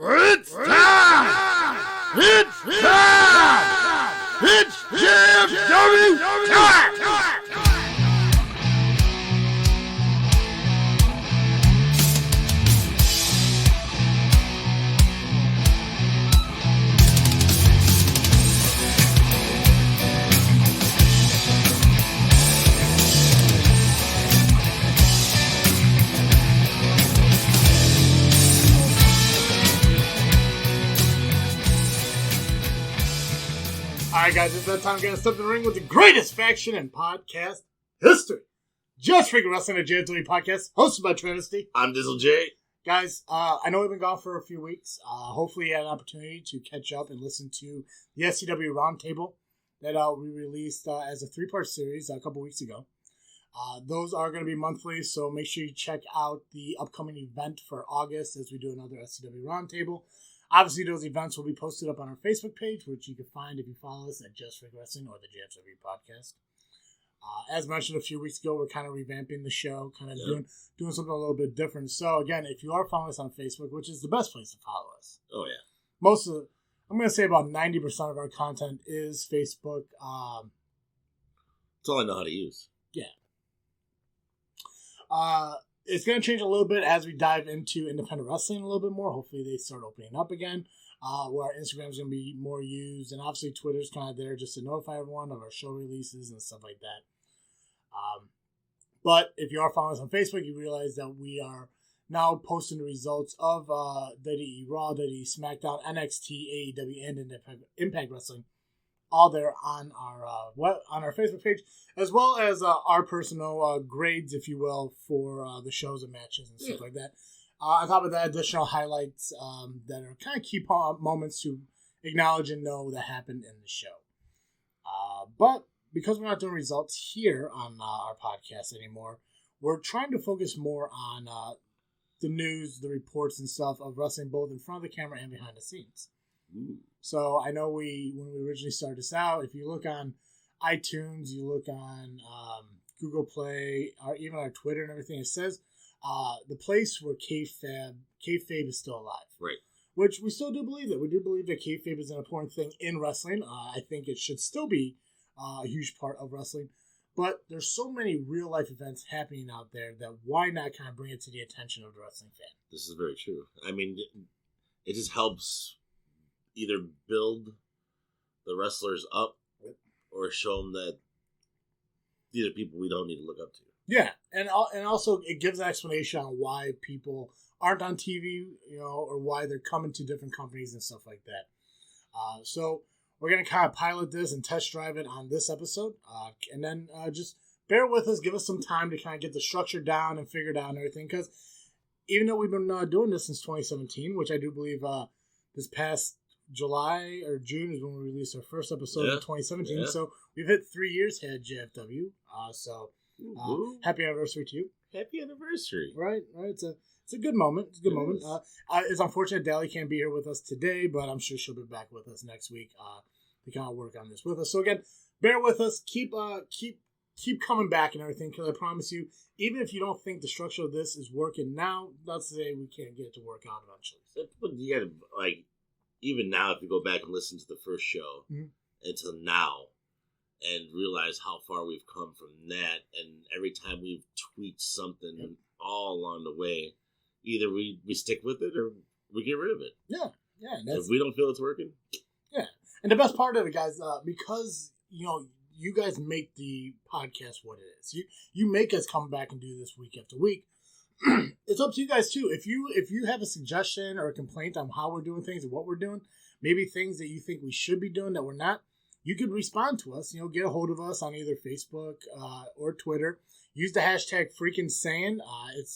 It's time! It's time! It's JFW time! Alright guys, it's that time to get step in the ring with the greatest faction in podcast history. Just Freakin Wrestling, a JFW podcast, hosted by Trinity. I'm Dizzle J. Guys, I know we've been gone for a few weeks. Hopefully you had an opportunity to catch up and listen to the SCW Roundtable that we released as a 3-part series a couple weeks ago. Those are going to be monthly, so make sure you check out the upcoming event for August as we do another SCW Roundtable. Obviously, those events will be posted up on our Facebook page, which you can find if you follow us at Just Freakin Wrestling or the JFW Podcast. As mentioned a few weeks ago, we're kind of revamping the show, kind of doing something a little bit different. So, again, if you are following us on Facebook, which is the best place to follow us. Oh, yeah. I'm going to say about 90% of our content is Facebook. That's all I know how to use. Yeah. It's going to change a little bit as we dive into independent wrestling a little bit more. Hopefully they start opening up again, where our Instagram is going to be more used. And obviously Twitter's kind of there just to notify everyone of our show releases and stuff like that. But if you are following us on Facebook, you realize that we are now posting the results of WWE Raw, WWE SmackDown, NXT, AEW, and Impact Wrestling, all there on our Facebook page, as well as our personal grades, if you will, for the shows and matches and stuff like that. On top of that, additional highlights that are kind of key moments to acknowledge and know that happened in the show. But because we're not doing results here on our podcast anymore, we're trying to focus more on the news, the reports and stuff of wrestling, both in front of the camera and behind the scenes. Ooh. So I know when we originally started this out, if you look on iTunes, you look on Google Play, or even our Twitter and everything, it says the place where kayfabe is still alive. Right. Which we still do believe that. We do believe that kayfabe is an important thing in wrestling. I think it should still be a huge part of wrestling. But there's so many real-life events happening out there that why not kind of bring it to the attention of the wrestling fan? This is very true. I mean, it just helps either build the wrestlers up or show them that these are people we don't need to look up to. Yeah, and also it gives an explanation on why people aren't on TV, or why they're coming to different companies and stuff like that. So we're going to kind of pilot this and test drive it on this episode. And then just bear with us, give us some time to kind of get the structure down and figure it out and everything. Because even though we've been doing this since 2017, which I do believe this past July or June is when we released our first episode of 2017. Yeah. So we've hit 3 years here at JFW. Happy anniversary to you. Happy anniversary. Right. It's a good moment. It's a good moment. It's unfortunate Dally can't be here with us today, but I'm sure she'll be back with us next week to kind of work on this with us. So again, bear with us. Keep coming back and everything, because I promise you, even if you don't think the structure of this is working now, let's say we can't get it to work out eventually. But you gotta, even now, if you go back and listen to the first show until now and realize how far we've come from that, and every time we've tweaked something all along the way, either we stick with it or we get rid of it. Yeah. If we don't feel it's working. Yeah. And the best part of it, guys, because, you guys make the podcast what it is. You make us come back and do this week after week. It's up to you guys too. If you have a suggestion or a complaint on how we're doing things and what we're doing, maybe things that you think we should be doing that we're not, you could respond to us. Get a hold of us on either Facebook or Twitter. Use the hashtag Freakin Saying. It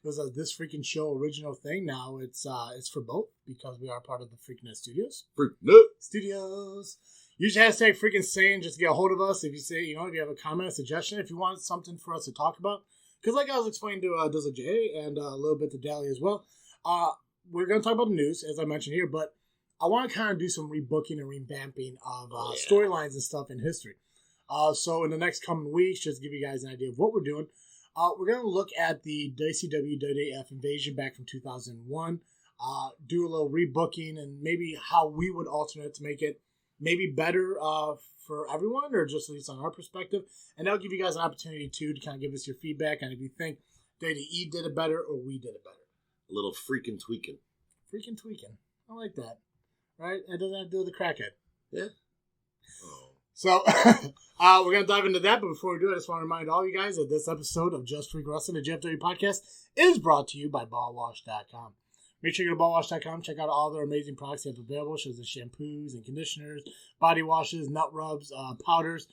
was a This Freakin Show original thing. Now it's for both because we are part of the Freakin Studios. Freakin Studios. Use the hashtag Freakin Saying just to get a hold of us. If you say, if you have a comment, a suggestion, if you want something for us to talk about. Because like I was explaining to Dizzle J and a little bit to Dally as well, we're going to talk about the news, as I mentioned here, but I want to kind of do some rebooking and revamping of storylines and stuff in history. So in the next coming weeks, just to give you guys an idea of what we're doing, we're going to look at the WCW WWF invasion back from 2001. do a little rebooking and maybe how we would alternate to make it maybe better for everyone, or just at least on our perspective. And that'll give you guys an opportunity too to kind of give us your feedback and if you think WDE did it better or we did it better. A little freaking tweaking. Freaking tweaking. I like that. Right? It doesn't have to do with the crackhead. Yeah. Oh. So we're going to dive into that. But before we do it, I just want to remind all you guys that this episode of Just Freak Wrestling, the JFW podcast, is brought to you by BallWash.com. Make sure you go to BallWash.com. Check out all their amazing products they have available, such as shampoos and conditioners, body washes, nut rubs, powders.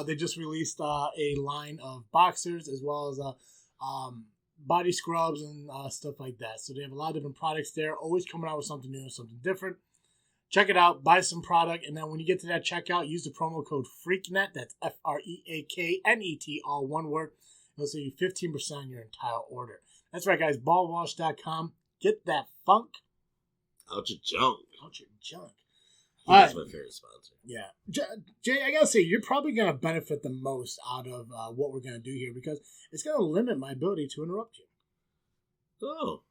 They just released a line of boxers as well as body scrubs and stuff like that. So they have a lot of different products there, always coming out with something new and something different. Check it out, buy some product, and then when you get to that checkout, use the promo code FREAKNET, that's FREAKNET, all one word. It'll save you 15% on your entire order. That's right, guys, ballwash.com. Get that funk out your junk. Out your junk. That's my favorite sponsor. Yeah. Jay, I gotta say, you're probably gonna benefit the most out of what we're gonna do here because it's gonna limit my ability to interrupt you. Oh.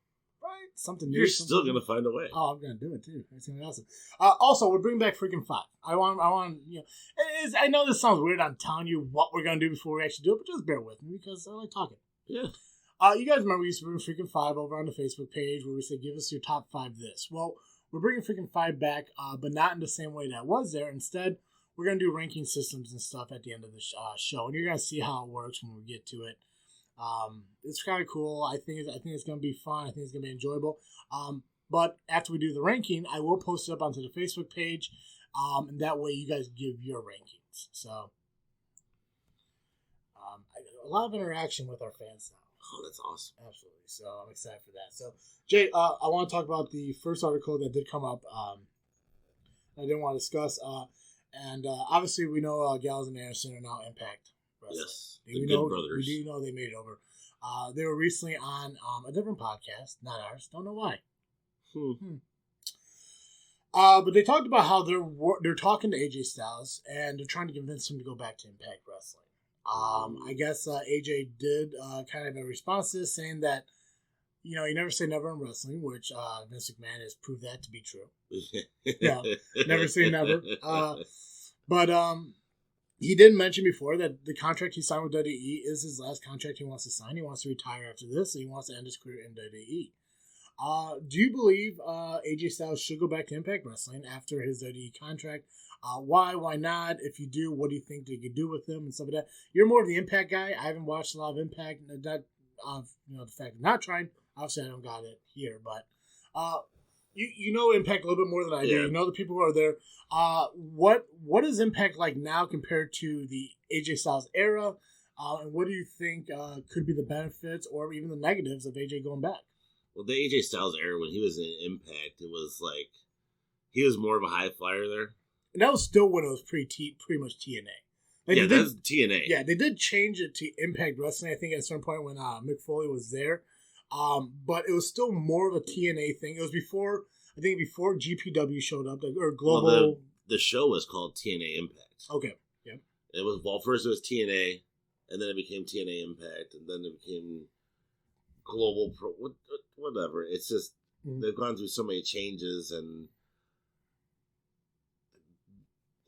Right? Something new. You're still gonna find a way. Oh, I'm gonna do it too. It's gonna be awesome. Also, we're bringing back Freakin 5. I want, I know this sounds weird. I'm telling you what we're gonna do before we actually do it, but just bear with me because I like talking. Yeah. You guys remember we used to bring Freakin 5 over on the Facebook page where we said, give us your top 5 this. Well, we're bringing Freakin 5 back, but not in the same way that was there. Instead, we're going to do ranking systems and stuff at the end of the show, and you're going to see how it works when we get to it. It's kind of cool. I think it's going to be fun. I think it's going to be enjoyable. But after we do the ranking, I will post it up onto the Facebook page, and that way you guys give your rankings. So, a lot of interaction with our fans now. Oh, that's awesome. Absolutely. So I'm excited for that. So, Jay, I want to talk about the first article that did come up. I didn't want to discuss. And obviously, we know Gallows and Anderson are now Impact Wrestling. Yes, the Good Brothers. We do know they made it over. They were recently on a different podcast, not ours. Don't know why. But they talked about how they're talking to AJ Styles, and they're trying to convince him to go back to Impact Wrestling. I guess AJ did kind of have a response to this, saying that, you never say never in wrestling, which Vince McMahon has proved that to be true. Yeah, never say never. But he did mention before that the contract he signed with WWE is his last contract he wants to sign. He wants to retire after this, and he wants to end his career in WWE. Do you believe AJ Styles should go back to Impact Wrestling after his WWE contract? Why? Why not? If you do, what do you think they could do with him and stuff like that? You're more of the Impact guy. I haven't watched a lot of Impact. That the fact of not trying. Obviously, I don't got it here, but you know Impact a little bit more than I do. Yeah. You know the people who are there. What is Impact like now compared to the AJ Styles era? And what do you think could be the benefits or even the negatives of AJ going back? Well, the AJ Styles era when he was in Impact, it was like he was more of a high flyer there. And that was still when it was pretty much TNA. Like that's TNA. Yeah, they did change it to Impact Wrestling, I think, at a certain point when Mick Foley was there. But it was still more of a TNA thing. It was before GPW showed up, or Global. Well, the show was called TNA Impact. Okay, yeah. It was, first it was TNA, and then it became TNA Impact, and then it became Global Pro, whatever. It's just, they've gone through so many changes, and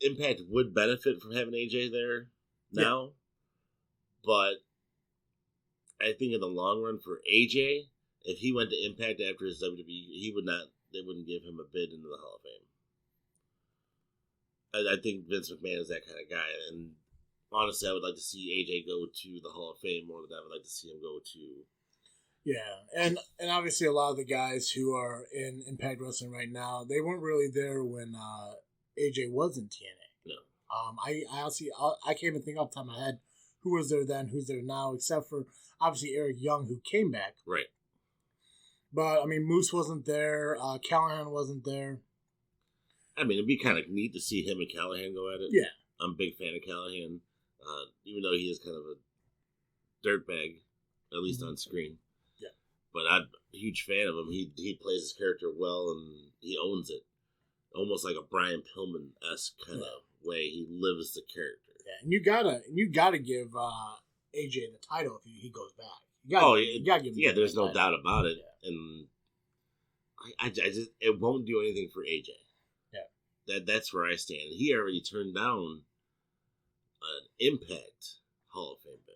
Impact would benefit from having AJ there now, but I think in the long run for AJ, if he went to Impact after his WWE, they wouldn't give him a bid into the Hall of Fame. I think Vince McMahon is that kind of guy, and honestly, I would like to see AJ go to the Hall of Fame more than I would like to see him go to. Yeah, and obviously a lot of the guys who are in Impact Wrestling right now, they weren't really there when AJ was in TNA. No. I honestly, I can't even think off the top of my head who was there then, who's there now, except for obviously Eric Young, who came back. Right. But, I mean, Moose wasn't there. Callahan wasn't there. I mean, it'd be kind of neat to see him and Callahan go at it. Yeah. I'm a big fan of Callahan, even though he is kind of a dirtbag, at least on screen. Yeah. But I'm a huge fan of him. He plays his character well, and he owns it. Almost like a Brian Pillman-esque kind of way. He lives the character. Yeah, and you gotta give AJ the title if he goes back. You gotta give him there's no doubt about it. Yeah. And I just it won't do anything for AJ. Yeah, That's where I stand. He already turned down an Impact Hall of Fame bid,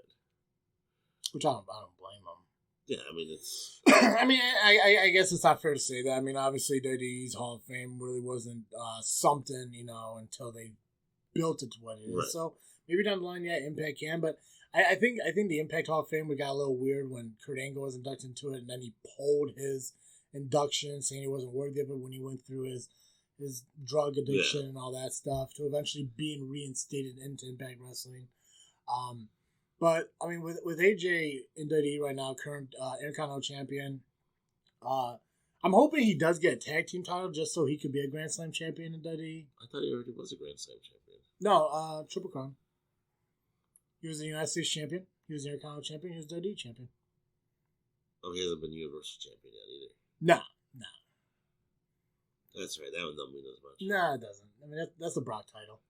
which I don't blame him. Yeah, I mean it's. I mean, I guess it's not fair to say that. I mean, obviously, WWE's Hall of Fame really wasn't something, until they built it to what it is. Right. So maybe down the line, yeah, Impact can. But I think the Impact Hall of Fame got a little weird when Kurt Angle was inducted into it, and then he pulled his induction, saying he wasn't worthy of it when he went through his drug addiction and all that stuff, to eventually being reinstated into Impact Wrestling. But, I mean, with AJ in WWE right now, current Intercontinental Champion, I'm hoping he does get a tag team title just so he could be a Grand Slam champion in WWE. I thought he already was a Grand Slam champion. No, Triple Crown. He was the United States champion. He was the Intercontinental champion. He was WWE champion. Oh, he hasn't been Universal champion yet either. No. That's right. That one doesn't mean as much. No, it doesn't. I mean, that's the Brock title.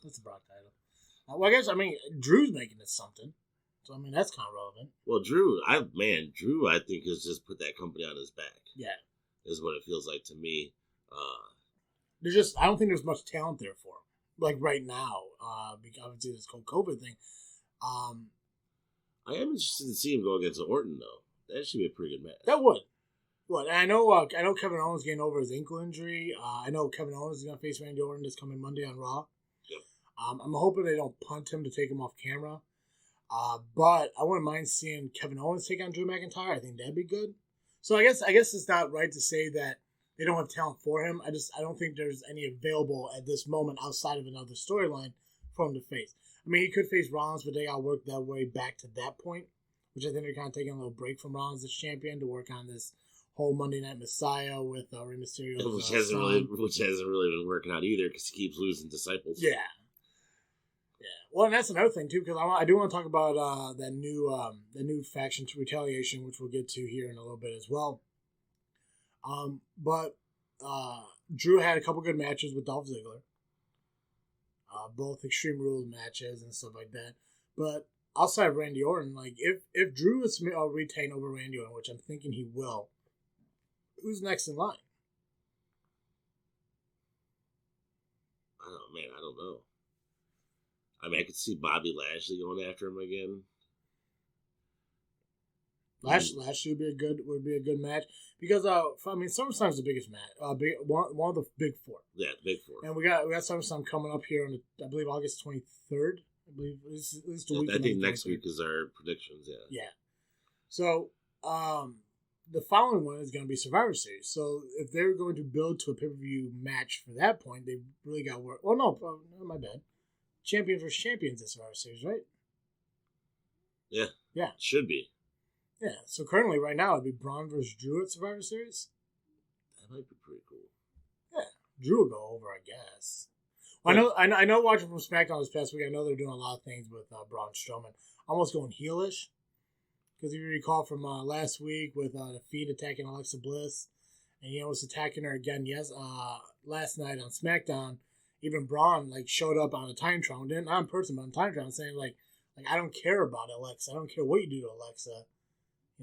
That's the Brock title. Well, I guess, Drew's making it something. So, that's kind of relevant. Well, Drew, I think, has just put that company on his back. Yeah. Is what it feels like to me. I don't think there's much talent there for him. Like, right now. Because obviously this whole COVID thing. I am interested to see him go against Orton, though. That should be a pretty good match. That would. Well, I know Kevin Owens getting over his ankle injury. I know Kevin Owens is going to face Randy Orton this coming Monday on Raw. Yep. I'm hoping they don't punt him to take him off camera. But I wouldn't mind seeing Kevin Owens take on Drew McIntyre. I think that'd be good. So I guess it's not right to say that they don't have talent for him. I don't think there's any available at this moment outside of another storyline for him to face. He could face Rollins, but they got to work that way back to that point, which I think they're kind of taking a little break from Rollins as champion to work on this whole Monday Night Messiah with Rey Mysterio, which hasn't really been working out either because he keeps losing disciples. Yeah. Well, and that's another thing too, because I do want to talk about the new faction to Retaliation, which we'll get to here in a little bit as well. But Drew had a couple good matches with Dolph Ziggler, both Extreme Rules matches and stuff like that. But outside of Randy Orton, like if Drew is to retain over Randy Orton, which I'm thinking he will, who's next in line? I don't know. I could see Bobby Lashley going after him again. Lashley would be a good match because SummerSlam's the biggest match. One of the big four. Yeah, the big four. And we got SummerSlam coming up here on I believe August 23rd. I believe this is the week. I think next week is our predictions. Yeah. Yeah. So the following one is going to be Survivor Series. So if they're going to build to a pay-per-view match for that point, they really got work. Oh no, my bad. Champions versus champions in Survivor Series, right? Yeah. Yeah. Should be. Yeah. So currently, right now, it'd be Braun versus Drew at Survivor Series. That might be pretty cool. Yeah. Drew will go over, I guess. Well, I know. Watching from SmackDown this past week, I know they're doing a lot of things with Braun Strowman. Almost going heelish. Because if you recall from last week with the Fiend attacking Alexa Bliss, and was attacking her again. Last night on SmackDown. Even Braun showed up on a time trial, not in person, but on time trial, saying like I don't care about Alexa. I don't care what you do to Alexa.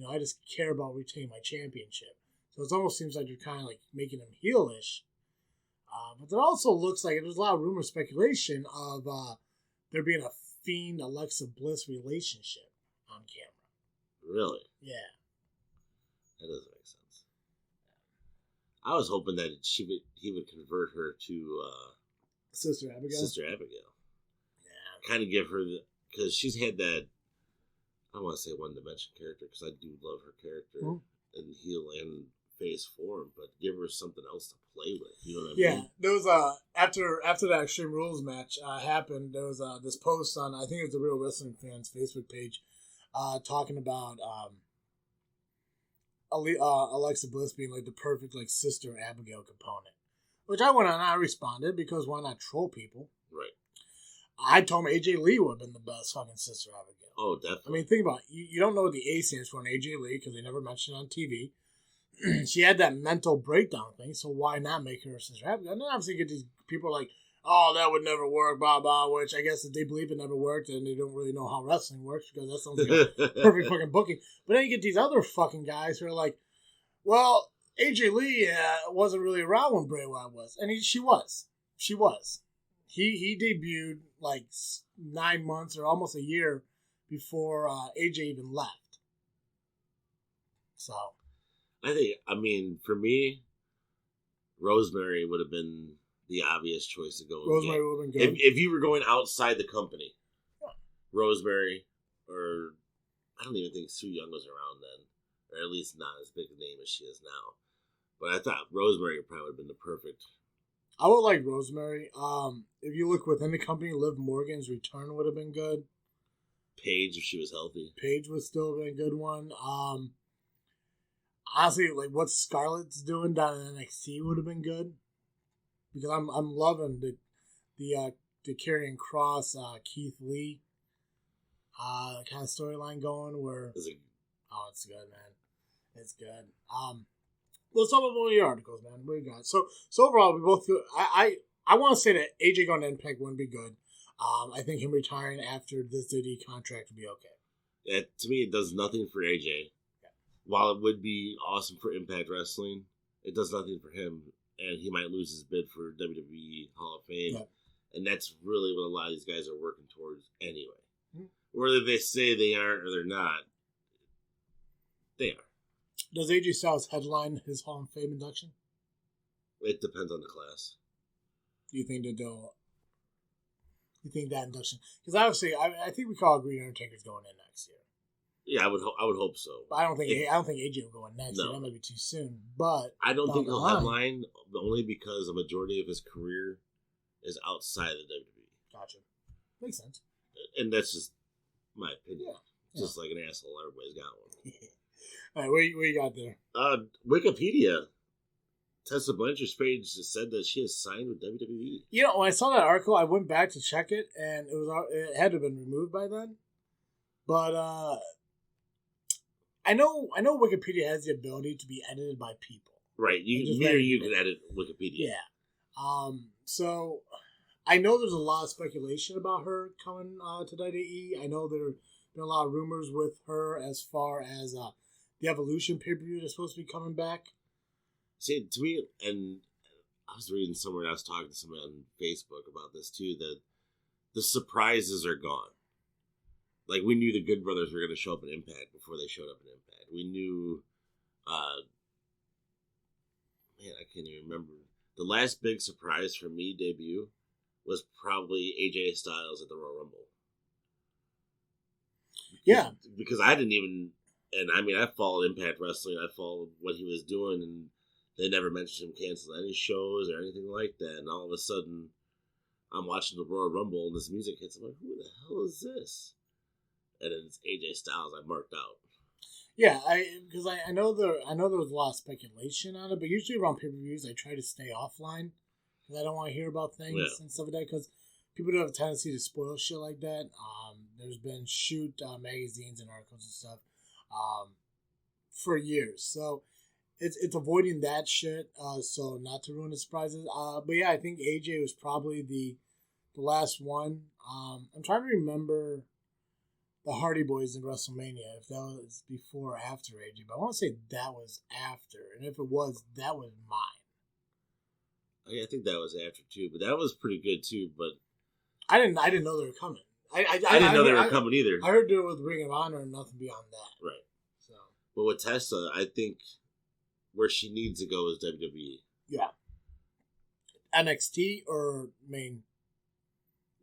I just care about retaining my championship. So it almost seems like you're kind of making him heelish. But it also looks like there's a lot of rumor speculation of there being a Fiend Alexa Bliss relationship on camera. Really? Yeah. That doesn't make sense. I was hoping that he would convert her to. Sister Abigail. Yeah. Kind of give her because she's had that. I don't want to say one dimension character because I do love her character in heel and face form, but give her something else to play with. You know what I mean? Yeah. There was after that Extreme Rules match happened, there was this post on I think it was the Real Wrestling Fans Facebook page talking about Alexa Bliss being the perfect Sister Abigail component. Which I went on, I responded, because why not troll people? Right. I told him AJ Lee would have been the best fucking Sister Abigail. Oh, definitely. Think about it. You don't know what the A stands for in AJ Lee, because they never mentioned it on TV. She had that mental breakdown thing, so why not make her Sister Abigail? And then obviously you get these people oh, that would never work, blah, blah, which I guess if they believe it never worked, and they don't really know how wrestling works, because that sounds like a perfect fucking booking. But then you get these other fucking guys who are well, AJ Lee wasn't really around when Bray Wyatt was, and she was. He debuted like 9 months or almost a year before AJ even left. So, I mean, for me, Rosemary would have been the obvious choice to go. Rosemary would have been good. If you were going outside the company, Rosemary, or I don't even think Sue Young was around then, or at least not as big a name as she is now. But I thought Rosemary probably would have been the perfect. I would like Rosemary. If you look within the company, Liv Morgan's return would have been good. Paige, if she was healthy. Paige would still be a good one. Honestly, like what Scarlett's doing down in NXT would have been good. Because I'm loving the Karrion Kross, Keith Lee kind of storyline going where it's good, man. It's good. Let's talk about one of your articles, man. What do you got? So overall, we both feel, I want to say that AJ going to Impact wouldn't be good. I think him retiring after this WWE contract would be okay. Yeah, to me, it does nothing for AJ. Yeah. While it would be awesome for Impact Wrestling, it does nothing for him, and he might lose his bid for WWE Hall of Fame. Yeah. And that's really what a lot of these guys are working towards anyway. Mm-hmm. Whether they say they aren't or they're not, they are. Does AJ Styles headline his Hall of Fame induction? It depends on the class. Do you think that they'll... You think that induction? Because obviously, I think we can all agree Undertaker's going in next year. Yeah, I would hope so. But I don't think AJ will go in next year. That might be too soon. But I don't think he'll headline only because a majority of his career is outside of WWE. Gotcha. Makes sense. And that's just my opinion. Yeah. Just like an asshole, everybody's got one. All right, what you got there? Wikipedia. Tessa Blanchard's page said that she has signed with WWE. You know, when I saw that article, I went back to check it, and it had to have been removed by then. But I know Wikipedia has the ability to be edited by people. Right, you can edit Wikipedia. Yeah. So I know there's a lot of speculation about her coming to WWE. I know there have been a lot of rumors with her as far as the Evolution pay-per-view that's supposed to be coming back. See, to me, and I was reading somewhere, and I was talking to someone on Facebook about this too, that the surprises are gone. Like, we knew the Good Brothers were going to show up in Impact before they showed up in Impact. We knew, I can't even remember. The last big surprise for me debut was probably AJ Styles at the Royal Rumble. Yeah. Because I didn't even, and I mean, I followed Impact Wrestling, I followed what he was doing, and they never mentioned him canceling any shows or anything like that. And all of a sudden, I'm watching the Royal Rumble and this music hits. I'm like, who the hell is this? And then it's AJ Styles. I marked out. Yeah, because I know there was a lot of speculation on it, but usually around pay-per-views, I try to stay offline because I don't want to hear about things and stuff like that. Because people do have a tendency to spoil shit like that. There's been magazines and articles and stuff for years, so. It's avoiding that shit, so not to ruin the surprises. But yeah, I think AJ was probably the last one. I'm trying to remember the Hardy Boys in WrestleMania, if that was before or after AJ. But I want to say that was after, and if it was, that was mine. I think that was after too, but that was pretty good too. But I didn't know they were coming. I didn't know they were coming either. I heard they were with Ring of Honor and nothing beyond that. Right. So, but with Tessa, I think. Where she needs to go is WWE. Yeah. NXT or main?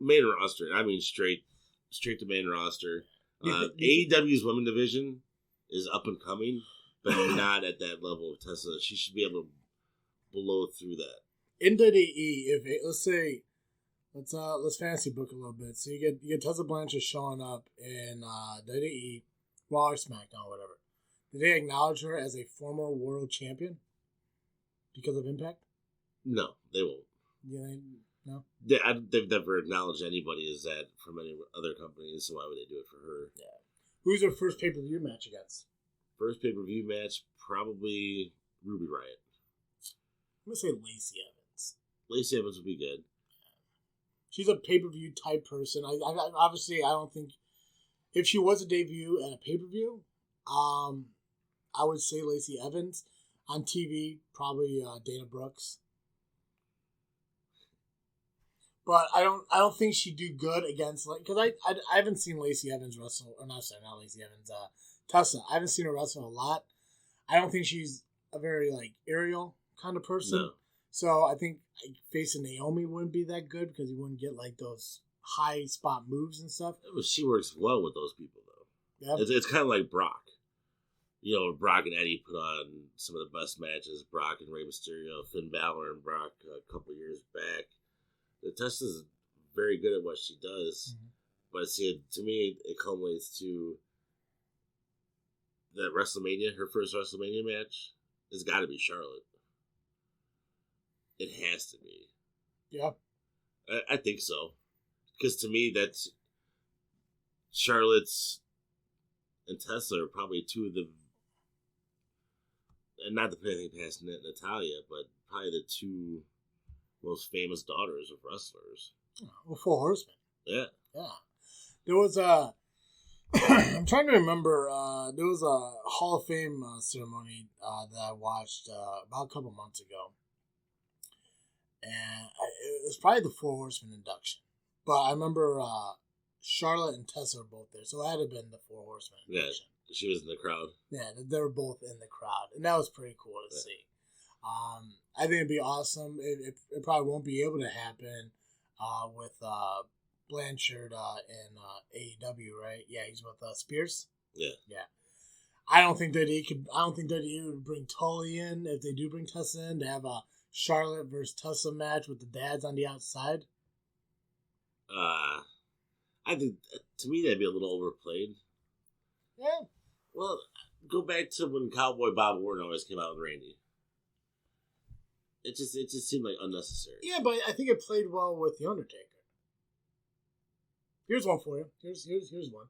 Main roster. I mean, straight to main roster. AEW's women division is up and coming, but not at that level of Tessa. She should be able to blow through that. In WWE, let's fantasy book a little bit. So you get Tessa Blanchard showing up in WWE, Raw or SmackDown, whatever. Did they acknowledge her as a former world champion because of Impact? No, they won't. Yeah, no. They've never acknowledged anybody as that from any other companies, so why would they do it for her? Yeah. Who's her first pay-per-view match against? First pay-per-view match, probably Ruby Riott. I'm going to say Lacey Evans. Lacey Evans would be good. She's a pay-per-view type person. I obviously, I don't think... If she was a debut at a pay-per-view... I would say Lacey Evans. On TV, probably Dana Brooks. But I don't think she'd do good against, like, because I haven't seen Lacey Evans wrestle, or not Lacey Evans, Tessa. I haven't seen her wrestle a lot. I don't think she's a very, like, aerial kind of person. No. So I think facing Naomi wouldn't be that good because you wouldn't get, like, those high spot moves and stuff. She works well with those people, though. Yep. It's kind of like Brock. You know, Brock and Eddie put on some of the best matches. Brock and Rey Mysterio, Finn Balor and Brock a couple years back. Tessa's very good at what she does. Mm-hmm. But see, to me, it culminates to that WrestleMania, her first WrestleMania match, has got to be Charlotte. It has to be. Yeah. I think so. Because to me, that's Charlotte's and Tessa are probably two of the, and not to put anything past Natalia, but probably the two most famous daughters of wrestlers. Well, Four Horsemen. Yeah. Yeah. There was a, I'm trying to remember, there was a Hall of Fame ceremony that I watched about a couple months ago. And it was probably the Four Horsemen induction. But I remember Charlotte and Tessa were both there, so it had to have been the Four Horsemen induction. Yeah, she was in the crowd. Yeah, they were both in the crowd. And that was pretty cool to see. I think it'd be awesome. It probably won't be able to happen with Blanchard in AEW, right? Yeah, he's with Spears. Yeah. I don't think that WWE would bring Tully in if they do bring Tessa in to have a Charlotte versus Tessa match with the dads on the outside. I think to me that'd be a little overplayed. Yeah. Well, go back to when Cowboy Bob Orton always came out with Randy. It just seemed like unnecessary. Yeah, but I think it played well with The Undertaker. Here's one for you. Here's one.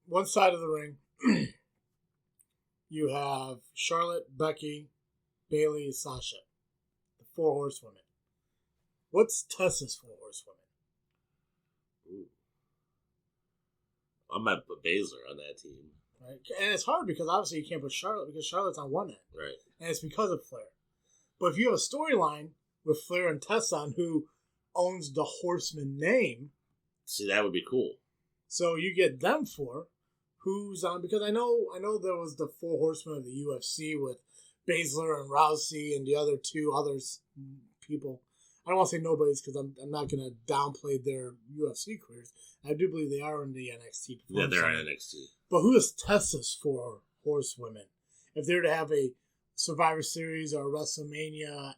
One side of the ring, you have Charlotte, Becky, Bayley, Sasha. The Four Horsewomen. What's Tessa's Four Horsewomen? Ooh. I might put Baszler on that team. Right? And it's hard because obviously you can't put Charlotte because Charlotte's on one end. Right. And it's because of Flair. But if you have a storyline with Flair and Tessa on who owns the Horseman name. See, that would be cool. So you get them four. Who's on? Because I know there was the Four Horsemen of the UFC with Baszler and Rousey and the other two people. I don't want to say nobody's because I'm not going to downplay their UFC careers. I do believe they are in the NXT. Yeah, they're in NXT. But who is Tessa's Four Horsewomen? If they're to have a Survivor Series or a WrestleMania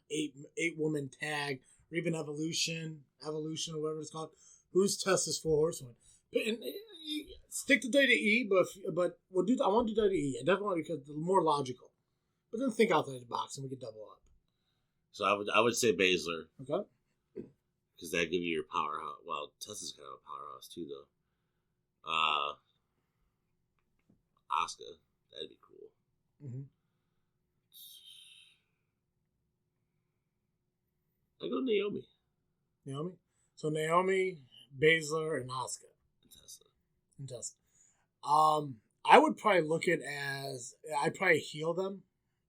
8-woman tag or even Evolution or whatever it's called, who's Tessa's Four Horsewomen? And stick to WWE, but I want to do WWE. I definitely because it's more logical. But then think outside the box and we can double up. So I would say Baszler. Okay. Because that give you your powerhouse. Well, Tessa's kind of a powerhouse too, though. Asuka, that'd be cool. Mm-hmm. I go Naomi. Naomi? So Naomi, Baszler, and Asuka. And Tessa. I would probably look at as I'd probably heel them,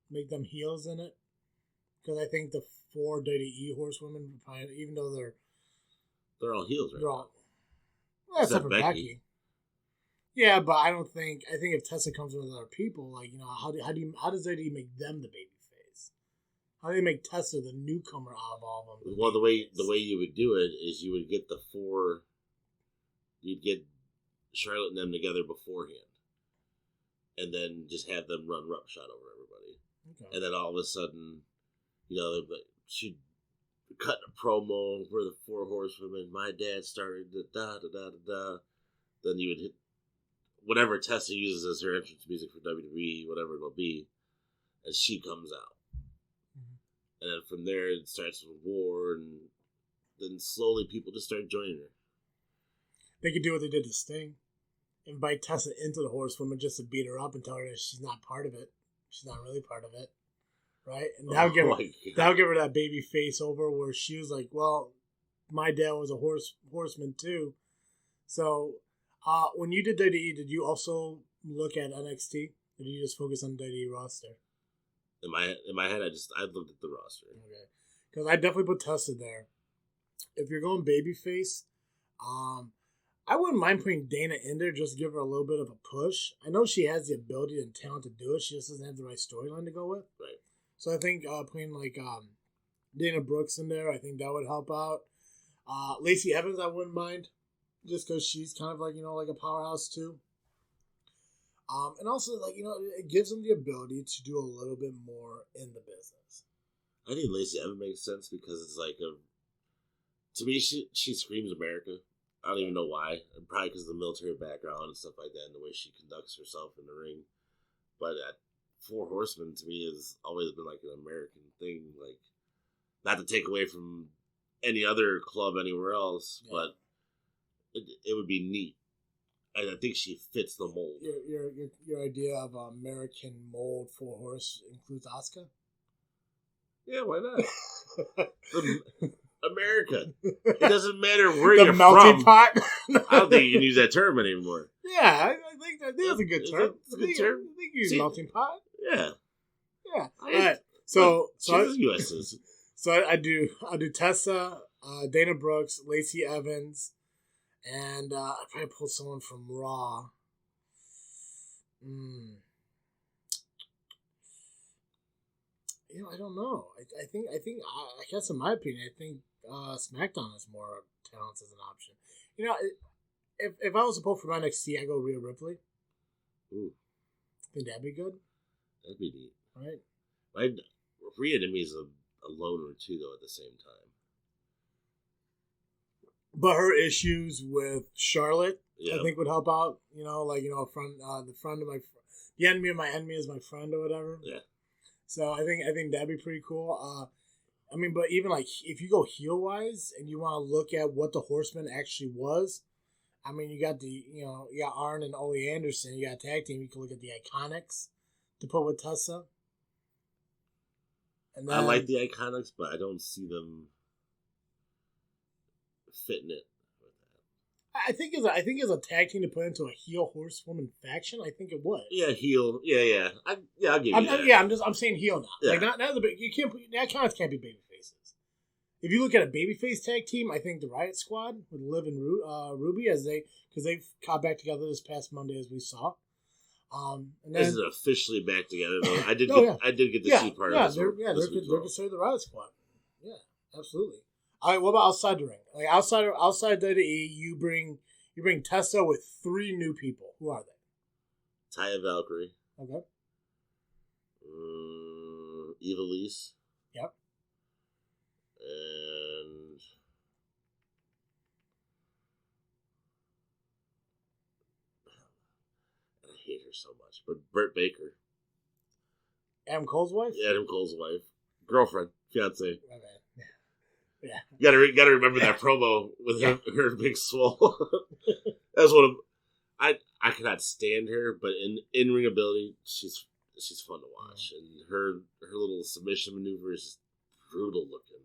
make them heels in it, because I think the four WWE horsewomen, probably, even though they're all heels, right? They're all, well, except for Becky. Yeah, but I think if Tessa comes in with other people, like how does WWE make them the baby face? How do they make Tessa the newcomer out of all of them? Well, the way you would do it is you would get the four. You'd get Charlotte and them together beforehand, and then just have them run roughshod over everybody. Okay. And then all of a sudden, she'd cut a promo for the Four Horsewomen. My dad started da da da da da. Then you would hit whatever Tessa uses as her entrance music for WWE, whatever it'll be, and she comes out. Mm-hmm. And then from there, it starts with war, and then slowly people just start joining her. They could do what they did to Sting. Invite Tessa into the Horsewoman just to beat her up and tell her that she's not part of it. She's not really part of it. Right? And that would give her that baby face over where she was like, well, my dad was a horseman too. So when you did WWE, did you also look at NXT Or do you just focus on the WWE roster? In my head, I looked at the roster. Okay. Because I definitely put Tessa there. If you're going babyface, I wouldn't mind putting Dana in there just to give her a little bit of a push. I know she has the ability and talent to do it. She just doesn't have the right storyline to go with. Right. So I think putting like Dana Brooks in there, I think that would help out. Lacey Evans, I wouldn't mind, just because she's kind of like, like a powerhouse too. And also, like, it gives them the ability to do a little bit more in the business. I think Lacey Evans makes sense because it's like to me, she screams America. I don't even know why. Probably because of the military background and stuff like that, and the way she conducts herself in the ring. But at Four Horsemen, to me, has always been like an American thing. Like, not to take away from any other club anywhere else, but it would be neat. And I think she fits the mold. Your idea of American mold Four Horse includes Asuka? Yeah, why not? America. It doesn't matter where you're melting from. Pot. I don't think you can use that term anymore. Yeah, I think that's a good term. It's a good term. I think you use melting pot. Yeah. Yeah. All right. So U.S. citizen. So I do Tessa, Dana Brooks, Lacey Evans, and I probably pull someone from Raw. I don't know. I think I guess in my opinion, I think SmackDown has more talents as an option. If I was to pull from NXT, I go Rhea Ripley. Ooh, think that'd be good. That'd be neat, right? Rhea to me is a loner too, though. At the same time, but her issues with Charlotte, yeah. I think would help out. A friend, the friend of the enemy of my enemy is my friend or whatever. Yeah. So I think that'd be pretty cool. But even like if you go heel wise and you want to look at what the Horsemen actually was, you got you got Arn and Ole Anderson, you got a tag team. You can look at the Iconics to put with Tessa. And then, I like the Iconics, but I don't see them fitting it. I think as a tag team to put into a heel Horsewoman faction, I think it would. Yeah, heel. Yeah. I'll give you that. I'm saying heel now. Yeah. Like not the big. You can't. The Iconics can't be baby faces. If you look at a babyface tag team, I think the Riot Squad with Liv and Ruby because they've got back together this past Monday as we saw. And then, this is officially back together though. I did get to see part of this. They're considered the Riot Squad. Yeah, absolutely. All right, what about outside the ring? Like outside WWE, you bring Tessa with 3 new people. Who are they? Taya Valkyrie. Okay. Ivelisse. Yep. And I hate her so much, but Britt Baker. Adam Cole's wife? Yeah, Adam Cole's wife. Girlfriend. Fiance. Okay. Yeah. You gotta remember that promo with her big swole. That's one of I cannot stand her, but in ring ability, she's fun to watch, and her little submission maneuver is brutal looking.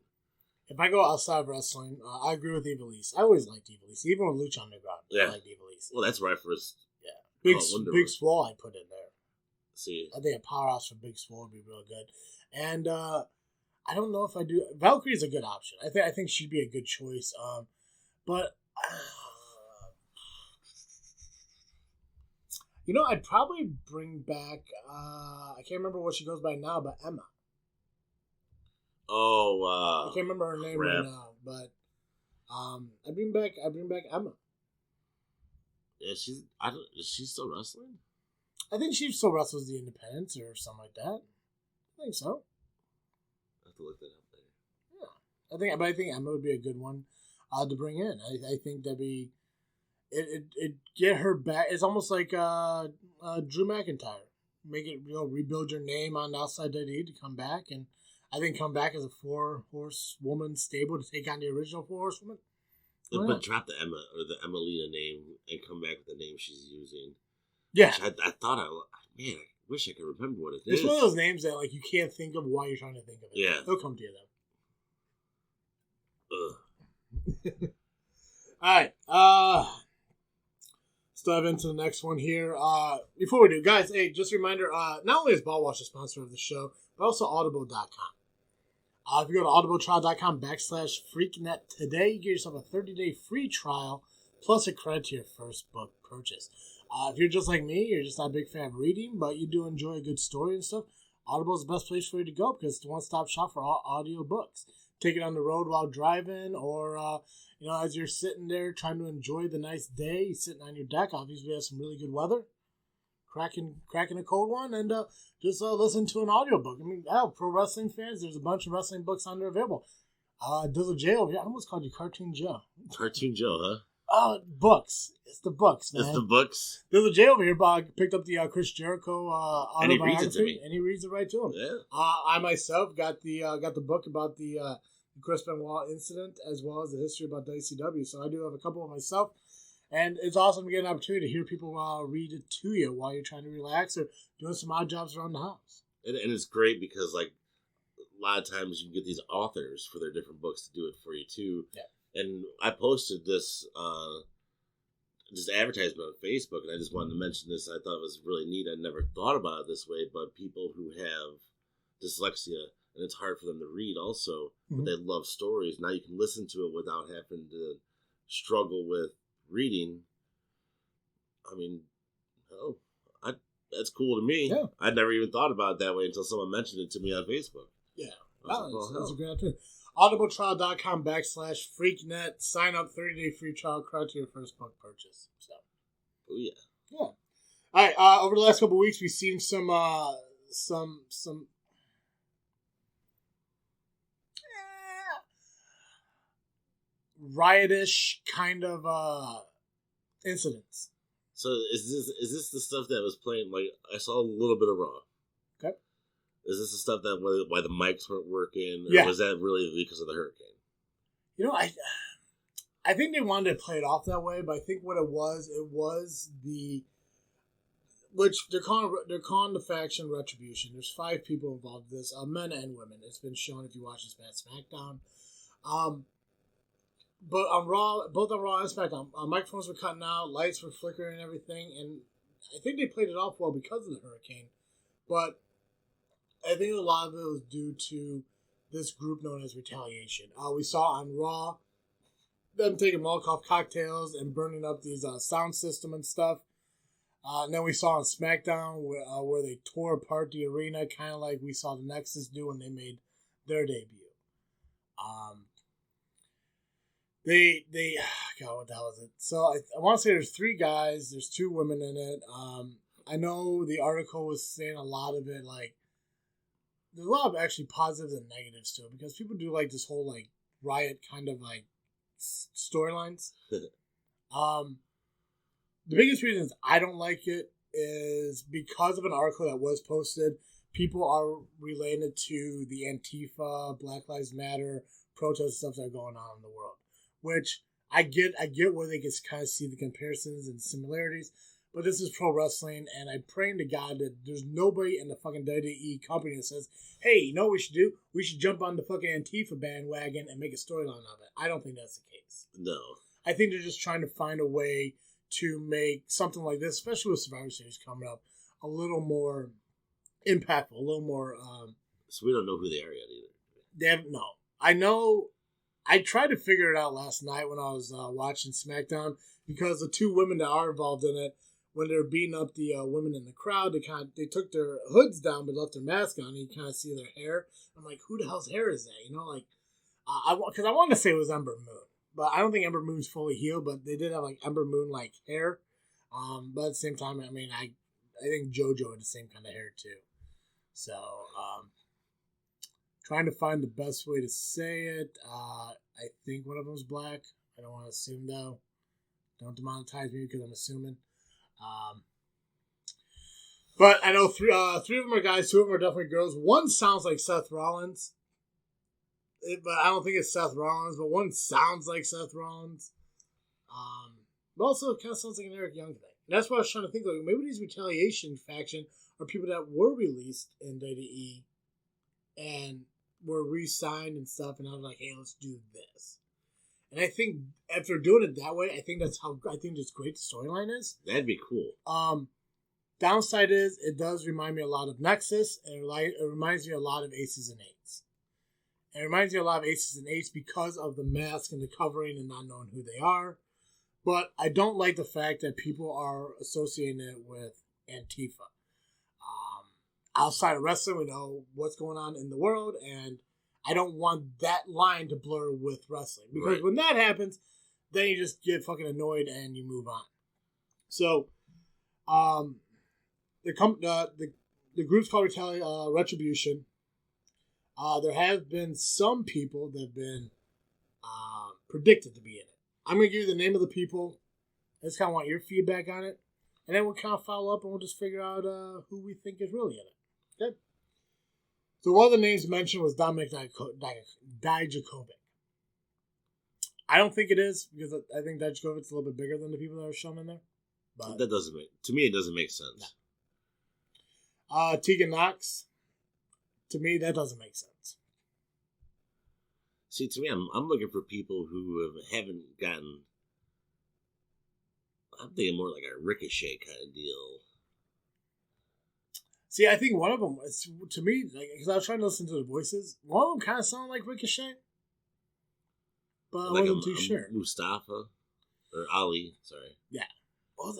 If I go outside of wrestling, I agree with Ivelisse. I always liked Ivelisse, even with Lucha Underground. Yeah. I liked Ivelisse. Well, that's where I first. Yeah. Big Swole I put in there. See, I think a powerhouse for Big Swole would be real good, and I don't know if I do. Valkyrie's a good option. I think she'd be a good choice. But I'd probably bring back. I can't remember what she goes by now, but Emma. Oh, I can't remember her name right now, but I bring back Emma. Yeah, is she still wrestling? I think she still wrestles the Independents or something like that. I think so. I have to look that up later. Yeah, I think Emma would be a good one to bring in. I think that'd be it get her back. It's almost like Drew McIntyre. Make it rebuild your name on outside WWE to come back, and I think come back as a 4-horsewoman stable to take on the original 4-horsewoman. But drop the Emma or the Emelina name and come back with the name she's using. Yeah, I thought I wish I could remember what it is. It's one of those names that you can't think of while you're trying to think of it. Yeah, they'll come to you though. All right. Let's dive into the next one here. Before we do, guys, hey, just a reminder, not only is Ballwash a sponsor of the show, but also Audible.com. If you go to audibletrial.com/freaknet today, you get yourself a 30-day free trial plus a credit to your first book purchase. If you're just like me, you're just not a big fan of reading, but you do enjoy a good story and stuff, Audible is the best place for you to go because it's a one-stop shop for all audio books. Take it on the road while driving, or as you're sitting there trying to enjoy the nice day, sitting on your deck. Obviously, we have some really good weather. Cracking a cold one, and just listen to an audiobook. I mean, pro wrestling fans, there's a bunch of wrestling books on there available. Dizzle J over here. I almost called you Cartoon Joe. Cartoon Joe, huh? Books. It's the books, man. It's the books. Dizzle J over here picked up the Chris Jericho autobiography, and he reads it to me. And he reads it right to him. Yeah. I myself got the book about the Chris Benoit incident, as well as the history about WCW. So I do have a couple of myself. And it's awesome to get an opportunity to hear people read it to you while you're trying to relax or doing some odd jobs around the house. And it's great because, like, a lot of times you can get these authors for their different books to do it for you, too. Yeah. And I posted this advertisement on Facebook, and I just wanted to mention this. I thought it was really neat. I never thought about it this way, but people who have dyslexia, and it's hard for them to read also, but they love stories. Now you can listen to it without having to struggle with reading. I mean, that's cool to me. Yeah. I'd never even thought about it that way until someone mentioned it to me on Facebook. Yeah. That's a great opportunity. audibletrial.com/freaknet. Sign up, 30-day free trial, credit to your first book purchase. So. Oh, yeah. Yeah. All right. Over the last couple of weeks, we've seen some riot-ish kind of incidents. So is this the stuff that was playing? Like, I saw a little bit of Raw. Okay. Is this the stuff that why the mics weren't working? Or yeah. Was that really because of the hurricane? I think they wanted to play it off that way, but I think what it was which they're calling the faction Retribution. There's 5 people involved in this, men and women. It's been shown if you watch this SmackDown. But on Raw, both on Raw and SmackDown, microphones were cutting out, lights were flickering and everything, and I think they played it off well because of the hurricane. But I think a lot of it was due to this group known as Retaliation. We saw on Raw them taking Molotov cocktails and burning up these sound system and stuff. And then we saw on SmackDown where they tore apart the arena, kind of like we saw the Nexus do when they made their debut. God, what the hell is it? So I want to say there's 3 guys, there's 2 women in it. I know the article was saying a lot of it, like, there's a lot of actually positives and negatives to it, because people do like this whole, like, riot kind of, like, storylines. The biggest reasons I don't like it is because of an article that was posted. People are relating it to the Antifa, Black Lives Matter protest stuff that are going on in the world, which I get where they can kind of see the comparisons and similarities, but this is pro wrestling, and I'm praying to God that there's nobody in the fucking WWE company that says, hey, you know what we should do? We should jump on the fucking Antifa bandwagon and make a storyline of it. I don't think that's the case. No. I think they're just trying to find a way to make something like this, especially with Survivor Series coming up, a little more impactful, a little more... So we don't know who they are yet either. They haven't, no. I know... I tried to figure it out last night when I was watching SmackDown, because the 2 women that are involved in it, when they were beating up the women in the crowd, they took their hoods down but left their mask on, and you kind of see their hair. I'm like, who the hell's hair is that? Because I wanted to say it was Ember Moon, but I don't think Ember Moon's fully healed, but they did have like Ember Moon like hair. But at the same time, I mean, I think JoJo had the same kind of hair too. So, trying to find the best way to say it. I think one of them's black. I don't want to assume though. Don't demonetize me because I'm assuming. But I know 3 of them are guys, 2 of them are definitely girls. One sounds like Seth Rollins, but I don't think it's Seth Rollins. But one sounds like Seth Rollins. But also it kind of sounds like an Eric Young thing. And that's what I was trying to think. Like, maybe these Retaliation faction are people that were released in WWE and were re-signed and stuff, and I was like, hey, let's do this. And I think if they're doing it that way, I think that's great the storyline is. That'd be cool. Downside is it does remind me a lot of Nexus, and it reminds me a lot of Aces and Eights. And it reminds me a lot of Aces and Eights because of the mask and the covering and not knowing who they are. But I don't like the fact that people are associating it with Antifa. Outside of wrestling, we know what's going on in the world, and I don't want that line to blur with wrestling. Because when that happens, then you just get fucking annoyed and you move on. So, the group's called Retribution. There have been some people that have been predicted to be in it. I'm going to give you the name of the people. I just kind of want your feedback on it. And then we'll kind of follow up and we'll just figure out who we think is really in it. Okay? So one of the names mentioned was Dominic Dijakovic. I don't think it is because I think Dijakovic's a little bit bigger than the people that are shown in there. But that doesn't make, to me, it doesn't make sense. No. Tegan Knox. To me, that doesn't make sense. See, to me, I'm looking for people who haven't gotten. I'm thinking more like a Ricochet kind of deal. See, I think one of them, to me, because I was trying to listen to the voices, one of them kind of sounded like Ricochet. But like I wasn't too sure. Mustafa? Or Ali, sorry. Yeah. Well,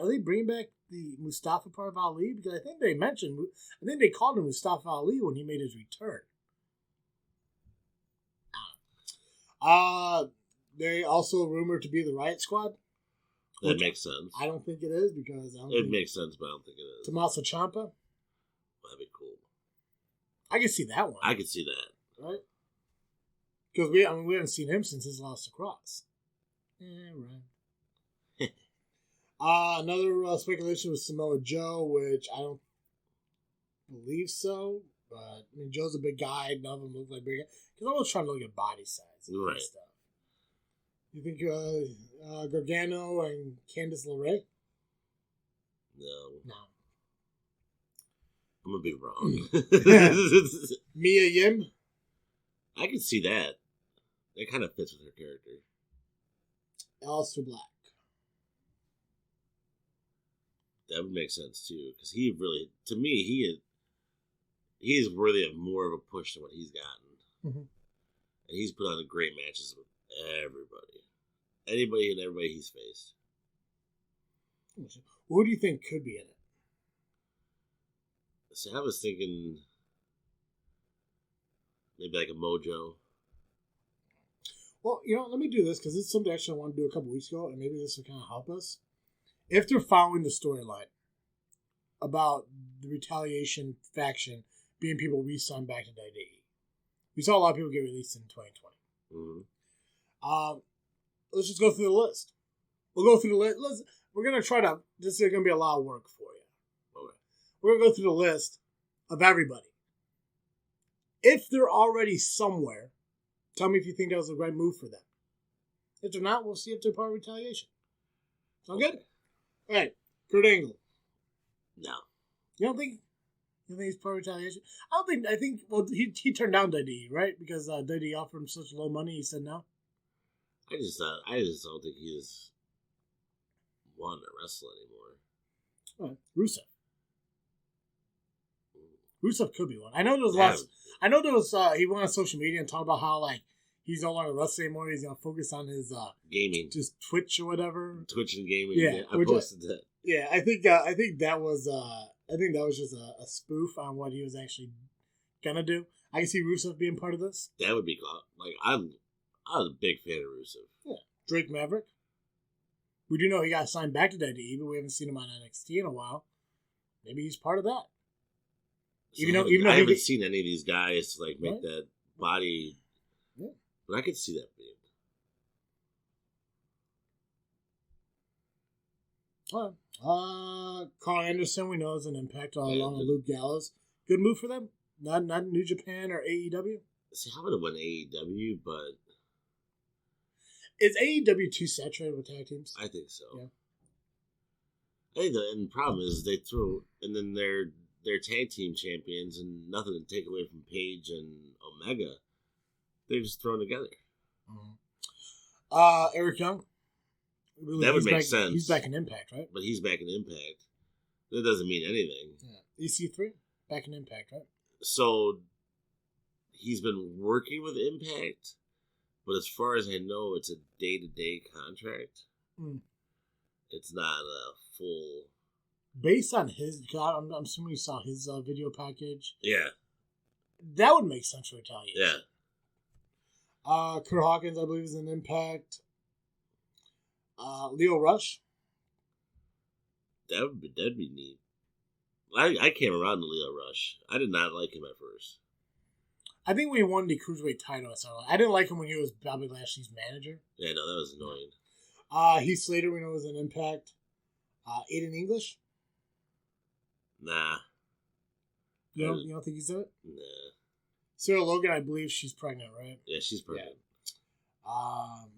are they bringing back the Mustafa part of Ali? Because I think they called him Mustafa Ali when he made his return. They also rumored to be the Riot Squad. That makes sense. I don't think it is because it makes sense, but I don't think it is. Tommaso Ciampa. That'd be cool. I can see that one. I could see that. Right? Because we haven't seen him since his loss to Cross. Yeah, right. Another speculation was Samoa Joe, which I don't believe so. But I mean, Joe's a big guy. None of them look like big guys. Because I was trying to look at body size and stuff. You think Gargano and Candice LeRae? No. I'm gonna be wrong. Mia Yim? I can see that. That kind of fits with her character. Aleister Black. That would make sense too, because he really, to me, he is worthy of more of a push than what he's gotten, and he's put on great matches with anybody and everybody he's faced. Who do you think could be in it? So I was thinking maybe like a Mojo. Well, let me do this because it's something actually I wanted to do a couple weeks ago, and maybe this will kind of help us. If they're following the storyline about the retaliation faction being people re-signed back to WWE, we saw a lot of people get released in 2020. Let's just go through the list. We'll go through the list. We're going to try to... This is going to be a lot of work for you. Okay. We're going to go through the list of everybody. If they're already somewhere, tell me if you think that was the right move for them. If they're not, we'll see if they're part of retaliation. Sound good? All right. Kurt Angle. No. You don't think he's part of retaliation? I think, well, he turned down WWE, right? Because WWE offered him such low money, he said no. I just don't think he's wanting to wrestle anymore. Rusev. Rusev could be one. I know there was lots. I know there was. He went on social media and talked about how like he's no longer wrestling anymore. He's gonna focus on his gaming, just Twitch or whatever. Twitch and gaming. Yeah, I posted that. Yeah, I think that was just a spoof on what he was actually gonna do. I can see Rusev being part of this. That would be cool. Like I was a big fan of Rusev. Yeah, Drake Maverick. We do know he got signed back to WWE, but we haven't seen him on NXT in a while. Maybe he's part of that. So I haven't seen any of these guys like make that body, but I could see that being. Carl Anderson, we know is an Impact along with Luke Gallows. Good move for them. Not New Japan or AEW. See, I would have won AEW, but is AEW too saturated with tag teams? I think so. Yeah. I think the problem is they throw, and then they're tag team champions, and nothing to take away from Paige and Omega. They're just thrown together. Eric Young. That would make sense. He's back in Impact, right? But he's back in Impact. That doesn't mean anything. Yeah. EC3, back in Impact, right? So, he's been working with Impact, but as far as I know, it's a day-to-day contract. It's not a full... Based on his... I'm assuming you saw his video package. Yeah. That would make sense for Retaliation. Yeah. Kurt Hawkins, I believe, is in Impact. Leo Rush. That'd be neat. I came around to Leo Rush. I did not like him at first. I think when he won the Cruiserweight title, I didn't like him when he was Bobby Lashley's manager. Yeah, no, that was annoying. Heath Slater, we know, was in Impact. Aiden English. Nah. You don't think he's in it? Nah. Sarah Logan, I believe she's pregnant, right? Yeah, she's pregnant. Yeah.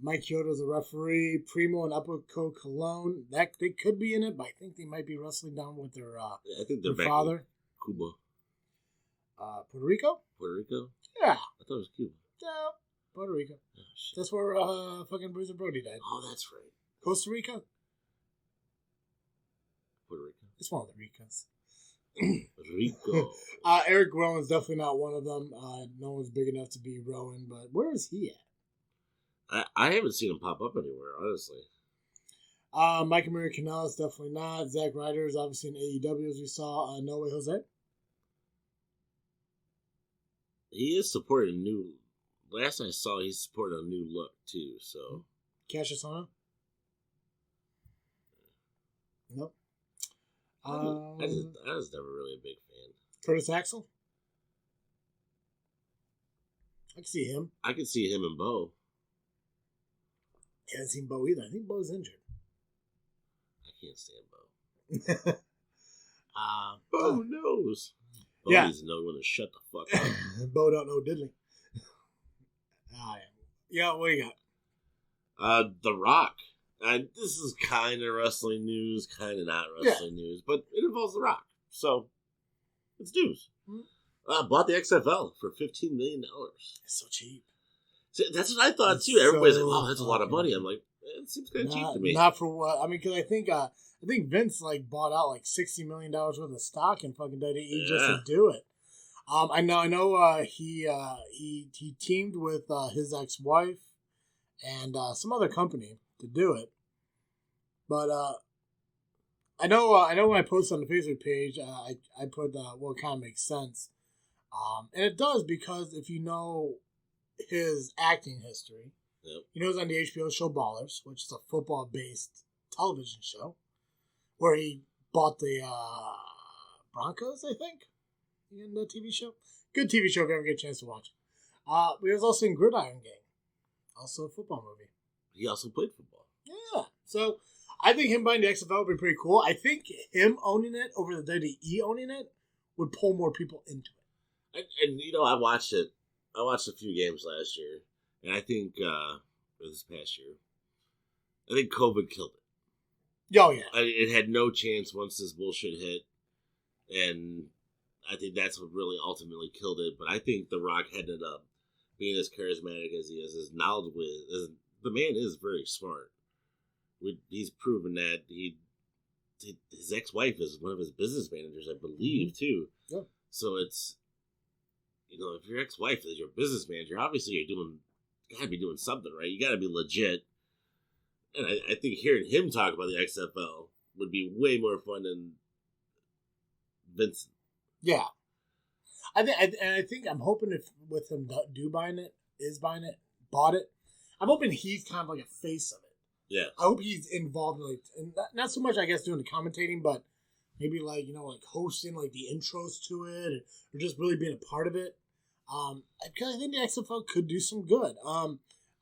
Mike Kyoto's a referee. Primo and Upco Cologne. They could be in it, but I think they might be wrestling down with their I think they're their back father. Cuba. Puerto Rico? Puerto Rico? Yeah. I thought it was Cuba. Yeah, Puerto Rico. Oh, shit. That's where fucking Bruiser Brody died. Oh, that's right. Costa Rica? Puerto Rico. It's one of the Ricas. Rico. Eric Rowan's definitely not one of them. No one's big enough to be Rowan, but where is he at? I haven't seen him pop up anywhere, honestly. Mike Amir Canales, definitely not. Zack Ryder is obviously in AEW, as we saw. No Way Jose. He is supporting a new... Last I saw, he's supporting a new look, too, so... Cassius Ohno? Nope. I was never really a big fan. Curtis Axel? I can see him. I could see him and Bo. I haven't seen Bo either. I think Bo's injured. I can't stand Bo. Bo knows. Bo needs to know when to shut the fuck up. Bo don't know diddly. Yeah, what do you got? The Rock. This is kind of wrestling news, kind of not wrestling news, but it involves The Rock. So, it's news. Bought the XFL for $15 million. It's so cheap. See, that's what I thought, too. Everybody's like, oh, that's a lot of money. I'm like, it seems kind of cheap to me. Not for what? I mean, because I think Vince bought out $60 million worth of stock in fucking WWE just to do it. I know. He teamed with his ex-wife and some other company to do it. But I know when I posted on the Facebook page, I put what kind of makes sense, and it does, because if you know his acting history, he knows on the HBO show Ballers, which is a football-based television show, where he bought the Broncos, I think, in the TV show. Good TV show if you ever get a chance to watch it. But he was also in Gridiron Gang, also a football movie. He also played football. Yeah, so I think him buying the XFL would be pretty cool. I think him owning it over the WWE owning it would pull more people into it. And I watched it. I watched a few games last year, and I think or this past year, I think COVID killed it. Oh yeah, it had no chance once this bullshit hit, and I think that's what really ultimately killed it. But I think The Rock ended up being as charismatic as he is, as knowledgeable as the man is. Very smart. He's proven that his ex-wife is one of his business managers, I believe, too. Yeah. So it's, if your ex-wife is your business manager, obviously you gotta be doing something, right? You gotta be legit. And I think hearing him talk about the XFL would be way more fun than Vincent. Yeah. I think I'm hoping if with him bought it, I'm hoping he's kind of like a face of it. Yeah. I hope he's involved in not so much, I guess, doing the commentating, but maybe hosting the intros to it, or just really being a part of it. Because I think the XFL could do some good. I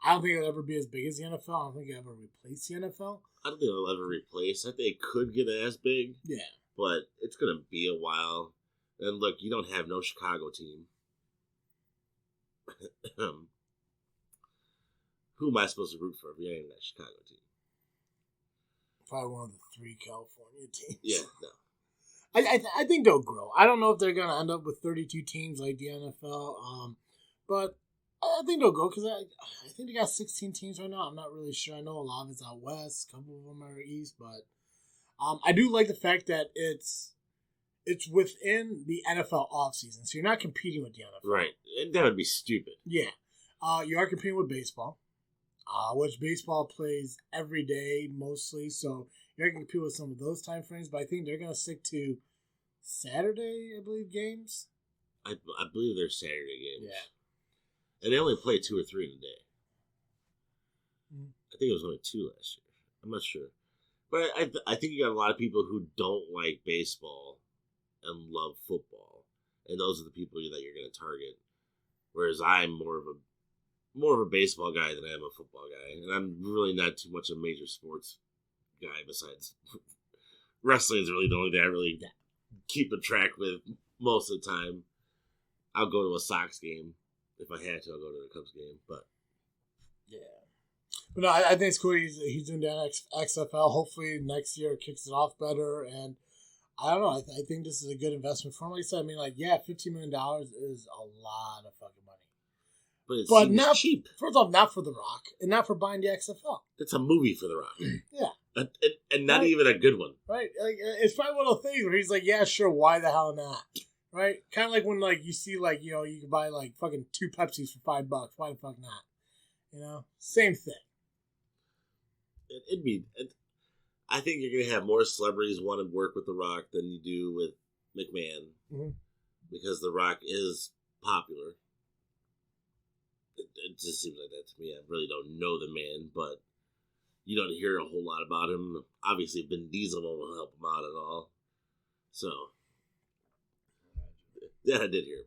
don't think it'll ever be as big as the NFL. I don't think it'll ever replace the NFL. I don't think it'll ever replace. I think it could get as big. Yeah. But it's going to be a while. And look, you don't have no Chicago team. Who am I supposed to root for if you ain't that Chicago team? Probably one of the 3 California teams. Yeah, no. I think they'll grow. I don't know if they're going to end up with 32 teams like the NFL, but I think they'll go because I think they got 16 teams right now. I'm not really sure. I know a lot of it's out west, a couple of them are east, but I do like the fact that it's within the NFL offseason, so you're not competing with the NFL. Right. That would be stupid. Yeah. You are competing with baseball, which baseball plays every day mostly, so you're going to compete with some of those time frames, but I think they're going to stick to Saturday, I believe, games. I believe they're Saturday games. Yeah. And they only play 2 or 3 in a day. Mm-hmm. I think it was only 2 last year. I'm not sure. But I think you got a lot of people who don't like baseball and love football. And those are the people that you're going to target. Whereas I'm more of a baseball guy than I am a football guy. And I'm really not too much a major sports guy besides wrestling is really the only thing I really keep a track with most of the time. I'll go to a Sox game. If I had to, I'll go to the Cubs game. But yeah. But no, I think it's cool. He's doing that XFL. Hopefully next year it kicks it off better. And I don't know. I think this is a good investment for him. Like I said, I mean, like, yeah, $15 million is a lot of fucking money. But it's not cheap. First off, not for The Rock and not for buying the XFL. It's a movie for The Rock. Yeah. And not even a good one. Right. Like, it's probably one of those things where he's like, yeah, sure, why the hell not? Right? Kind of like when, like, you see, like, you know, you can buy, like, fucking 2 Pepsis for $5. Why the fuck not? You know? Same thing. I think you're going to have more celebrities want to work with The Rock than you do with McMahon. Mm-hmm. Because The Rock is popular. It just seems like that to me. I really don't know the man, but you don't hear a whole lot about him. Obviously, Vin Diesel won't help him out at all. So, that I did hear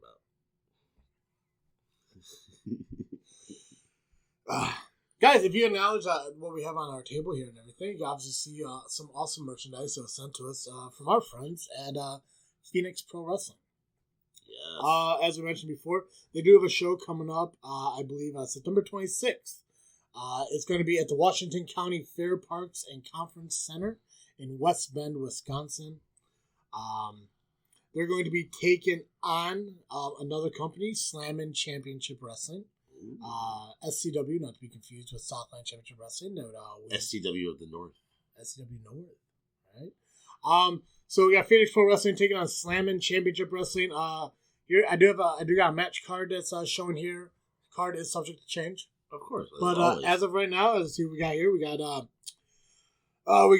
about. Guys, if you acknowledge what we have on our table here and everything, you obviously see some awesome merchandise that was sent to us from our friends at Phoenix Pro Wrestling. Yes. As we mentioned before, they do have a show coming up, I believe, September 26th. It's going to be at the Washington County Fair Parks and Conference Center in West Bend, Wisconsin. They're going to be taking on another company, Slammin' Championship Wrestling. SCW, not to be confused with Southland Championship Wrestling. No, SCW of the North. SCW North, right? So we got Phoenix Pro Wrestling taking on Slammin' Championship Wrestling. Here I do got a match card that's shown here. The card is subject to change, of course. But as of right now, let's see what we got here. We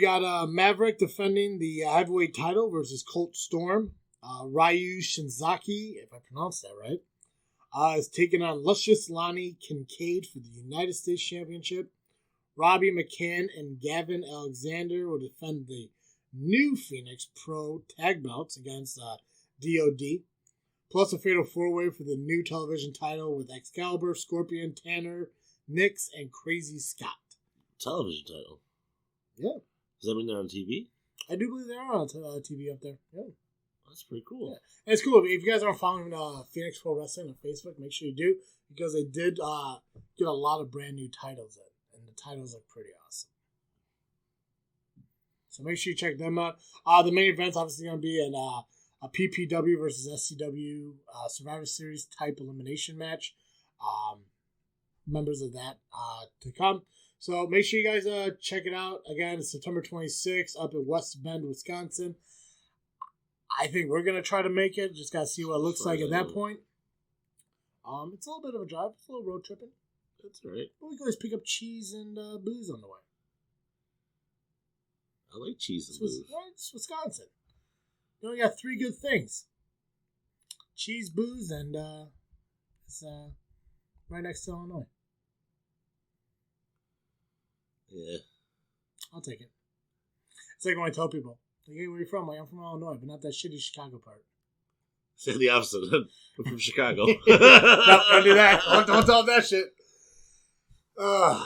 got Maverick defending the heavyweight title versus Colt Storm. Ryu Shinzaki, if I pronounced that right, is taking on Luscious Lonnie Kincaid for the United States Championship. Robbie McCann and Gavin Alexander will defend the new Phoenix Pro Tag Belts against DOD. Plus a fatal 4-way for the new television title with Excalibur, Scorpion, Tanner, Nix, and Crazy Scott. Television title? Yeah. Does that mean they're on TV? I do believe they are on TV up there. Yeah. That's pretty cool. Yeah. And it's cool. If you guys aren't following Phoenix Pro Wrestling on Facebook, make sure you do, because they did get a lot of brand new titles in, and the titles look pretty awesome. So make sure you check them out. The main event's obviously going to be a PPW versus SCW Survivor Series type elimination match. Members of that to come. So make sure you guys check it out. Again, it's September 26th up in West Bend, Wisconsin. I think we're going to try to make it. Just got to see what it looks like at that point. It's a little bit of a drive. It's a little road tripping. That's right. But we can always pick up cheese and booze on the way. I like cheese and booze. Right? It's Wisconsin. You only got 3 good things. Cheese, booze, and it's right next to Illinois. Yeah. I'll take it. It's like when I tell people, like, hey, where are you from? Like, I'm from Illinois, but not that shitty Chicago part. Say the opposite. I'm from Chicago. No, don't do that. Don't tell them that shit. All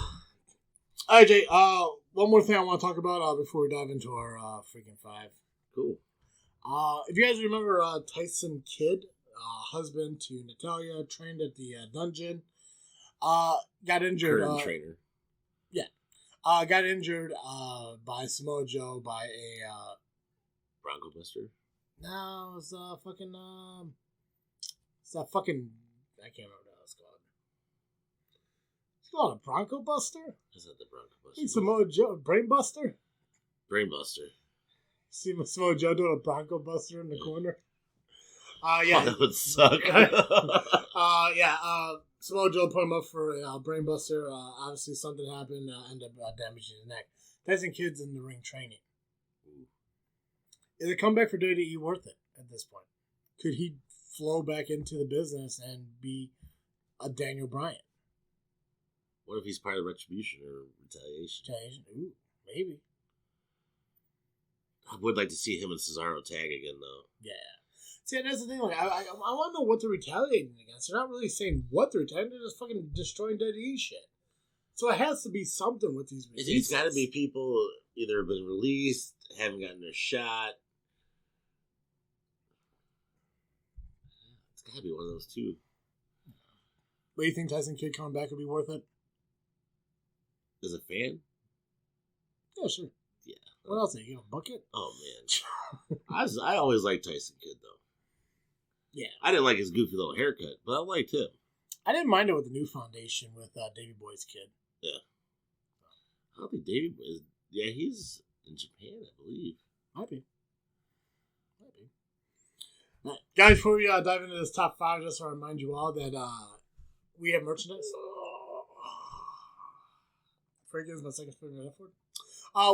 right, Jay. One more thing I want to talk about before we dive into our Freakin' 5. Cool. If you guys remember Tyson Kidd, husband to Natalia, trained at the dungeon, got injured. Current trainer. Yeah. Got injured by Samoa Joe by a Bronco Buster. No, it's fucking it's that fucking, I can't remember what it's called. It's not a Bronco Buster. Is that the Bronco Buster? Think Samoa Joe, Brain Buster. Brain Buster. See Samoa Joe doing a Bronco Buster in the corner. Oh, that would suck. Samoa Joe put him up for a Brain Buster. Obviously, something happened. Ended up damaging his neck. Tyson Kidd's in the ring training. Is a comeback for WWE worth it at this point? Could he flow back into the business and be a Daniel Bryan? What if he's part of Retribution or Retaliation? Ooh, maybe. I would like to see him and Cesaro tag again, though. Yeah. See, that's the thing. Like, I want to know what they're retaliating against. They're not really saying what they're retaliating. They're just fucking destroying WWE shit. So it has to be something with these releases. It's got to be people either been released, haven't gotten their shot. It's got to be one of those two. But you think Tyson Kidd coming back would be worth it? As a fan? Yeah, sure. Yeah. What else? Are you gonna book it? Oh man, I always liked Tyson Kidd though. Yeah, I didn't like his goofy little haircut, but I liked him. I didn't mind it with the new foundation with Davey Boy's kid. Yeah, I don't think Davey Boy. Yeah, he's in Japan, I believe. Might be. All right, guys, before we dive into this top 5, just want to remind you all that we have merchandise. Freakin is my second favorite F word.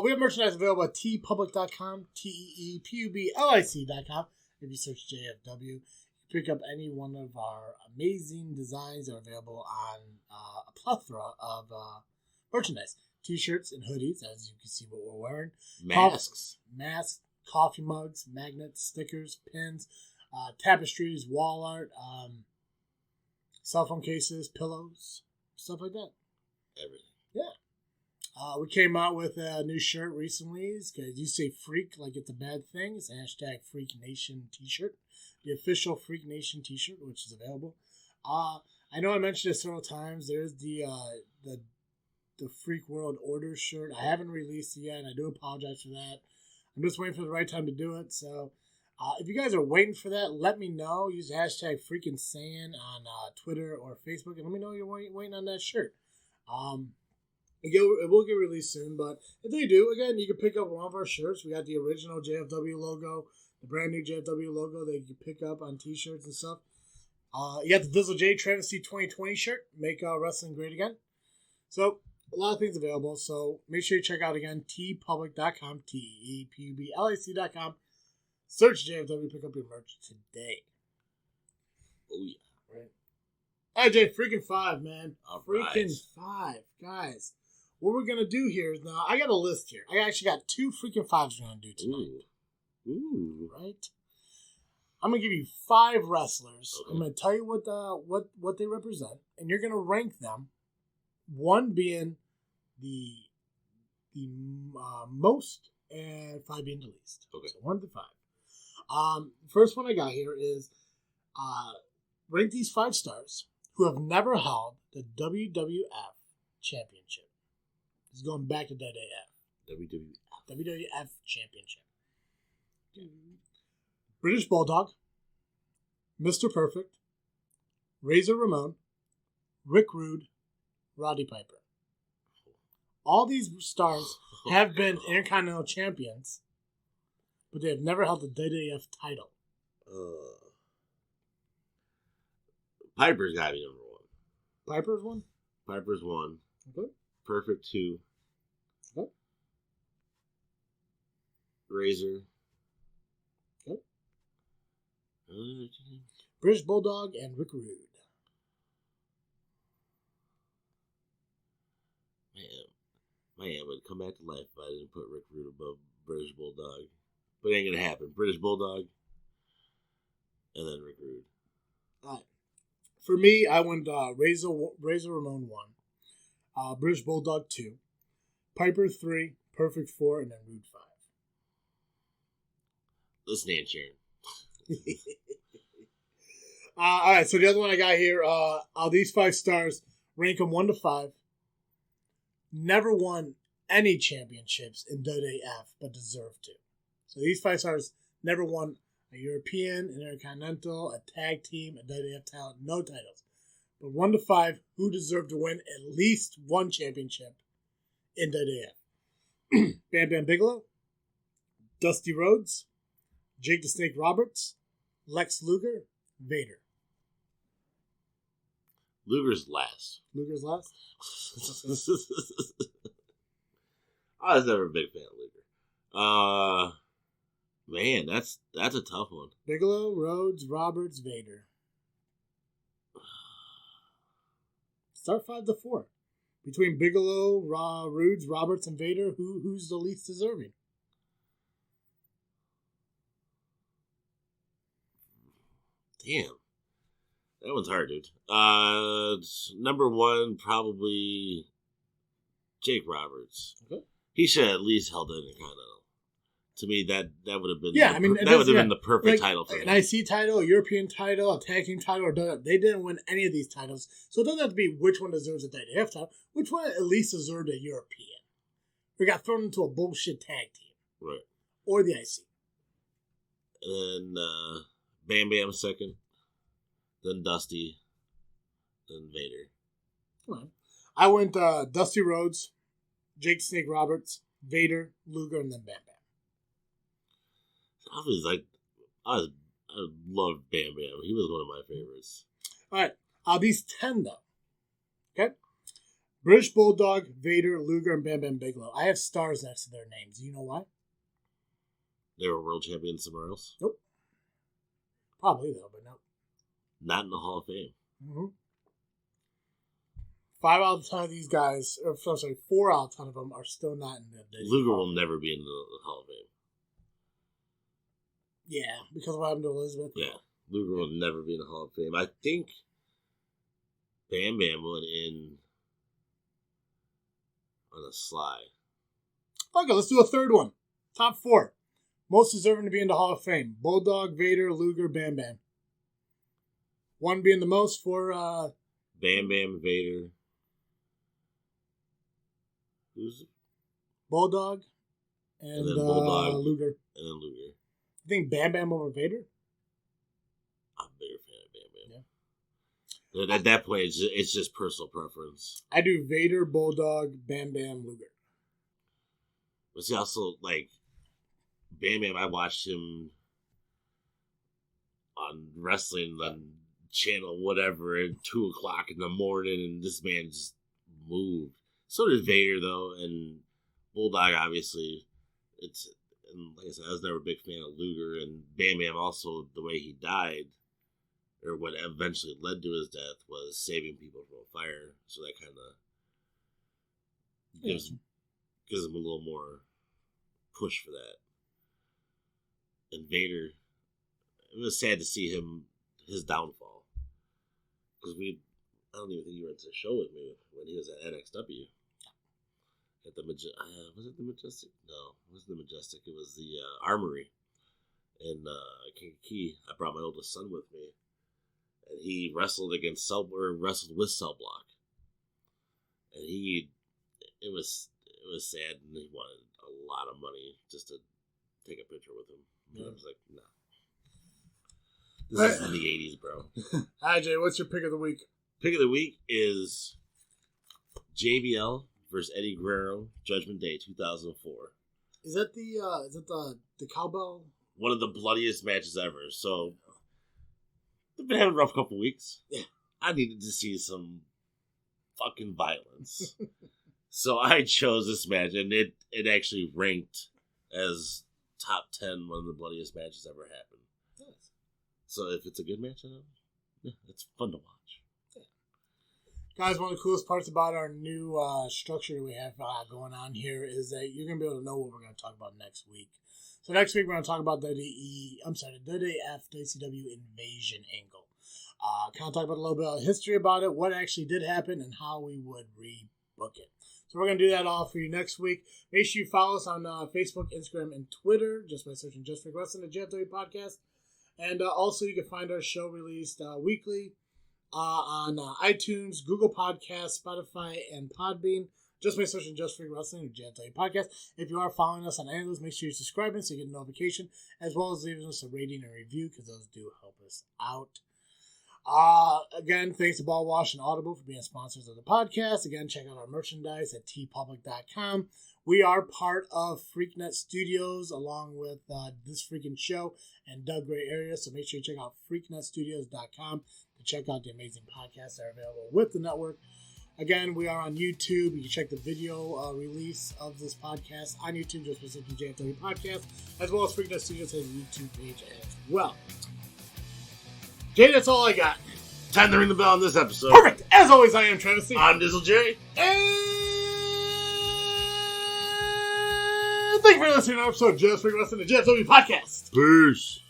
We have merchandise available at tpublic.com, TEEPUBLIC.com. If you search JFW, you can pick up any one of our amazing designs that are available on a plethora of merchandise. T-shirts and hoodies, as you can see what we're wearing. Masks, coffee mugs, magnets, stickers, pins, tapestries, wall art, cell phone cases, pillows, stuff like that. Everything. Yeah. We came out with a new shirt recently. Because you say freak like it's a bad thing. It's hashtag Freak Nation t-shirt. The official Freak Nation t-shirt, which is available. I know I mentioned it several times. There's the Freak World Order shirt. I haven't released it yet, and I do apologize for that. I'm just waiting for the right time to do it. So if you guys are waiting for that, let me know. Use hashtag Freakin' Saying on Twitter or Facebook, and let me know you're waiting on that shirt. It will get released soon, but if they do, again, you can pick up one of our shirts. We got the original JFW logo, the brand new JFW logo that you can pick up on t-shirts and stuff. You got the Dizzle J Travesty 2020 shirt, Make Wrestling Great Again. So, a lot of things available. So, make sure you check out again, tpublic.com, TEEPUBLIC.com. Search JFW, pick up your merch today. Oh, yeah. Right. All right, Jay, Freakin' 5, man. Freakin' 5, guys. What we're going to do here is now, I got a list here. I actually got 2 Freakin' 5s we're going to do tonight. Ooh. Right? I'm going to give you 5 wrestlers. Okay. I'm going to tell you what they represent, and you're going to rank them. 1 being the most, and 5 being the least. Okay. So 1 to 5. First one I got here is rank these 5 stars who have never held the WWF Championship. This is going back to WWF Championship. British Bulldog, Mr. Perfect, Razor Ramon, Rick Rude, Roddy Piper. All these stars have been Intercontinental Champions, but they have never held the WWF title. Piper's got to be number 1. Piper's 1? Piper's 1. Okay. Perfect 2. Okay. Razor. Okay. British Bulldog and Rick Rude. Man would come back to life if I didn't put Rick Rude above British Bulldog. But it ain't going to happen. British Bulldog and then Rick Rude. All right. For me, I went Razor Ramon 1, British Bulldog 2, Piper 3, Perfect 4, and then Rude 5. Listen, Aunt Sharon. All right, so the other one I got here, these 5 stars, rank them 1 to 5. Never won any championships in WWF, but deserve to. So these 5 stars never won a European, an Intercontinental, a tag team, a WWF title, no titles. But 1 to 5, who deserved to win at least one championship in WWF? Bam Bam Bigelow, Dusty Rhodes, Jake the Snake Roberts, Lex Luger, Vader. Luger's last. Luger's last? I was never a big fan of Luger. Man, that's a tough one. Bigelow, Rhodes, Roberts, Vader. Start 5 to 4. Between Bigelow, Rhodes, Roberts, and Vader, who's the least deserving? Damn. That one's hard, dude. Number 1, probably Jake Roberts. Okay. He should have at least held the Intercontinental. To me, that would have been been the perfect title for him. An IC title, a European title, a tag team title, or they didn't win any of these titles. So it doesn't have to be which one deserves a WWF title, which one at least deserved a European. We got thrown into a bullshit tag team. Right. Or the IC. And then Bam Bam second. Then Dusty. Then Vader. Come on. I went Dusty Rhodes, Jake Snake Roberts, Vader, Luger, and then Bam Bam. I loved Bam Bam. He was one of my favorites. All right. These 10, though. Okay? British Bulldog, Vader, Luger, and Bam Bam Bigelow. I have stars next to their names. Do you know why? They were world champions somewhere else? Nope. Probably, though, but no. Not in the Hall of Fame. Mm-hmm. 5 out of 10 of these guys, 4 out of 10 of them are still not in the Luger will never be in the Hall of Fame. Yeah, because of what happened to Elizabeth. Yeah, Luger will never be in the Hall of Fame. I think Bam Bam went in on a slide. Okay, let's do a third one. Top 4. Most deserving to be in the Hall of Fame. Bulldog, Vader, Luger, Bam Bam. 1 being the most for... Bam Bam, Vader. Who's it? Bulldog. And then Bulldog. Luger. And then Luger. You think Bam Bam over Vader? I'm a bigger fan of Bam Bam. Yeah. At that point, it's just personal preference. I do Vader, Bulldog, Bam Bam, Luger. But see, also, Bam Bam, I watched him on wrestling on channel whatever at 2 o'clock in the morning, and this man just moved. So did Vader, though, and Bulldog, obviously. And like I said, I was never a big fan of Luger, and Bam Bam also, the way he died, or what eventually led to his death, was saving people from a fire. So that kind of gives him a little more push for that. And Vader, it was sad to see his downfall. Because I don't even think you went to the show with me when he was at NXW. At the was it the Majestic? No, it wasn't the Majestic. It was the Armory in Kankakee. I brought my oldest son with me, and he wrestled wrestled with Cell Block, and it was sad, and he wanted a lot of money just to take a picture with him. And I was like, no. This is in the 80s, bro. Hi, Jay. What's your pick of the week? Pick of the week is JBL versus Eddie Guerrero, Judgment Day, 2004. Is that the cowbell? One of the bloodiest matches ever. So they've been having a rough couple weeks. Yeah, I needed to see some fucking violence. So I chose this match, and it actually ranked as top 10 one of the bloodiest matches ever happened. Nice. So if it's a good match, it's fun to watch. Guys, one of the coolest parts about our new structure we have going on here is that you're going to be able to know what we're going to talk about next week. So next week, we're going to talk about the WWF WCW Invasion angle. Kind of talk about a little bit of history about it, what actually did happen, and how we would rebook it. So we're going to do that all for you next week. Make sure you follow us on Facebook, Instagram, and Twitter, just by searching Just Freak Wrestling, the JFW Podcast. And also, you can find our show released weekly on iTunes, Google Podcasts, Spotify, and Podbean. Just by searching Just Freak Wrestling, the JFW Podcast. If you are following us on any of those, make sure you're subscribing so you get a notification, as well as leaving us a rating and review, because those do help us out. Again, thanks to Ball Wash and Audible for being sponsors of the podcast. Again, check out our merchandise at tpublic.com. We are part of Freaknet Studios along with This Freakin Show and Doug Gray area. So make sure you check out freaknetstudios.com to check out the amazing podcasts that are available with the network. Again, we are on YouTube. You can check the video release of this podcast on YouTube, just visit the JFW podcast, as well as Freaknet Studios has a YouTube page as well. Jay, that's all I got. Time to ring the bell on this episode. Perfect. As always, I am Travis. I'm Dizzle J. And thank you for listening to our episode of Just Freakin' Wrestling, the JFW podcast. Peace.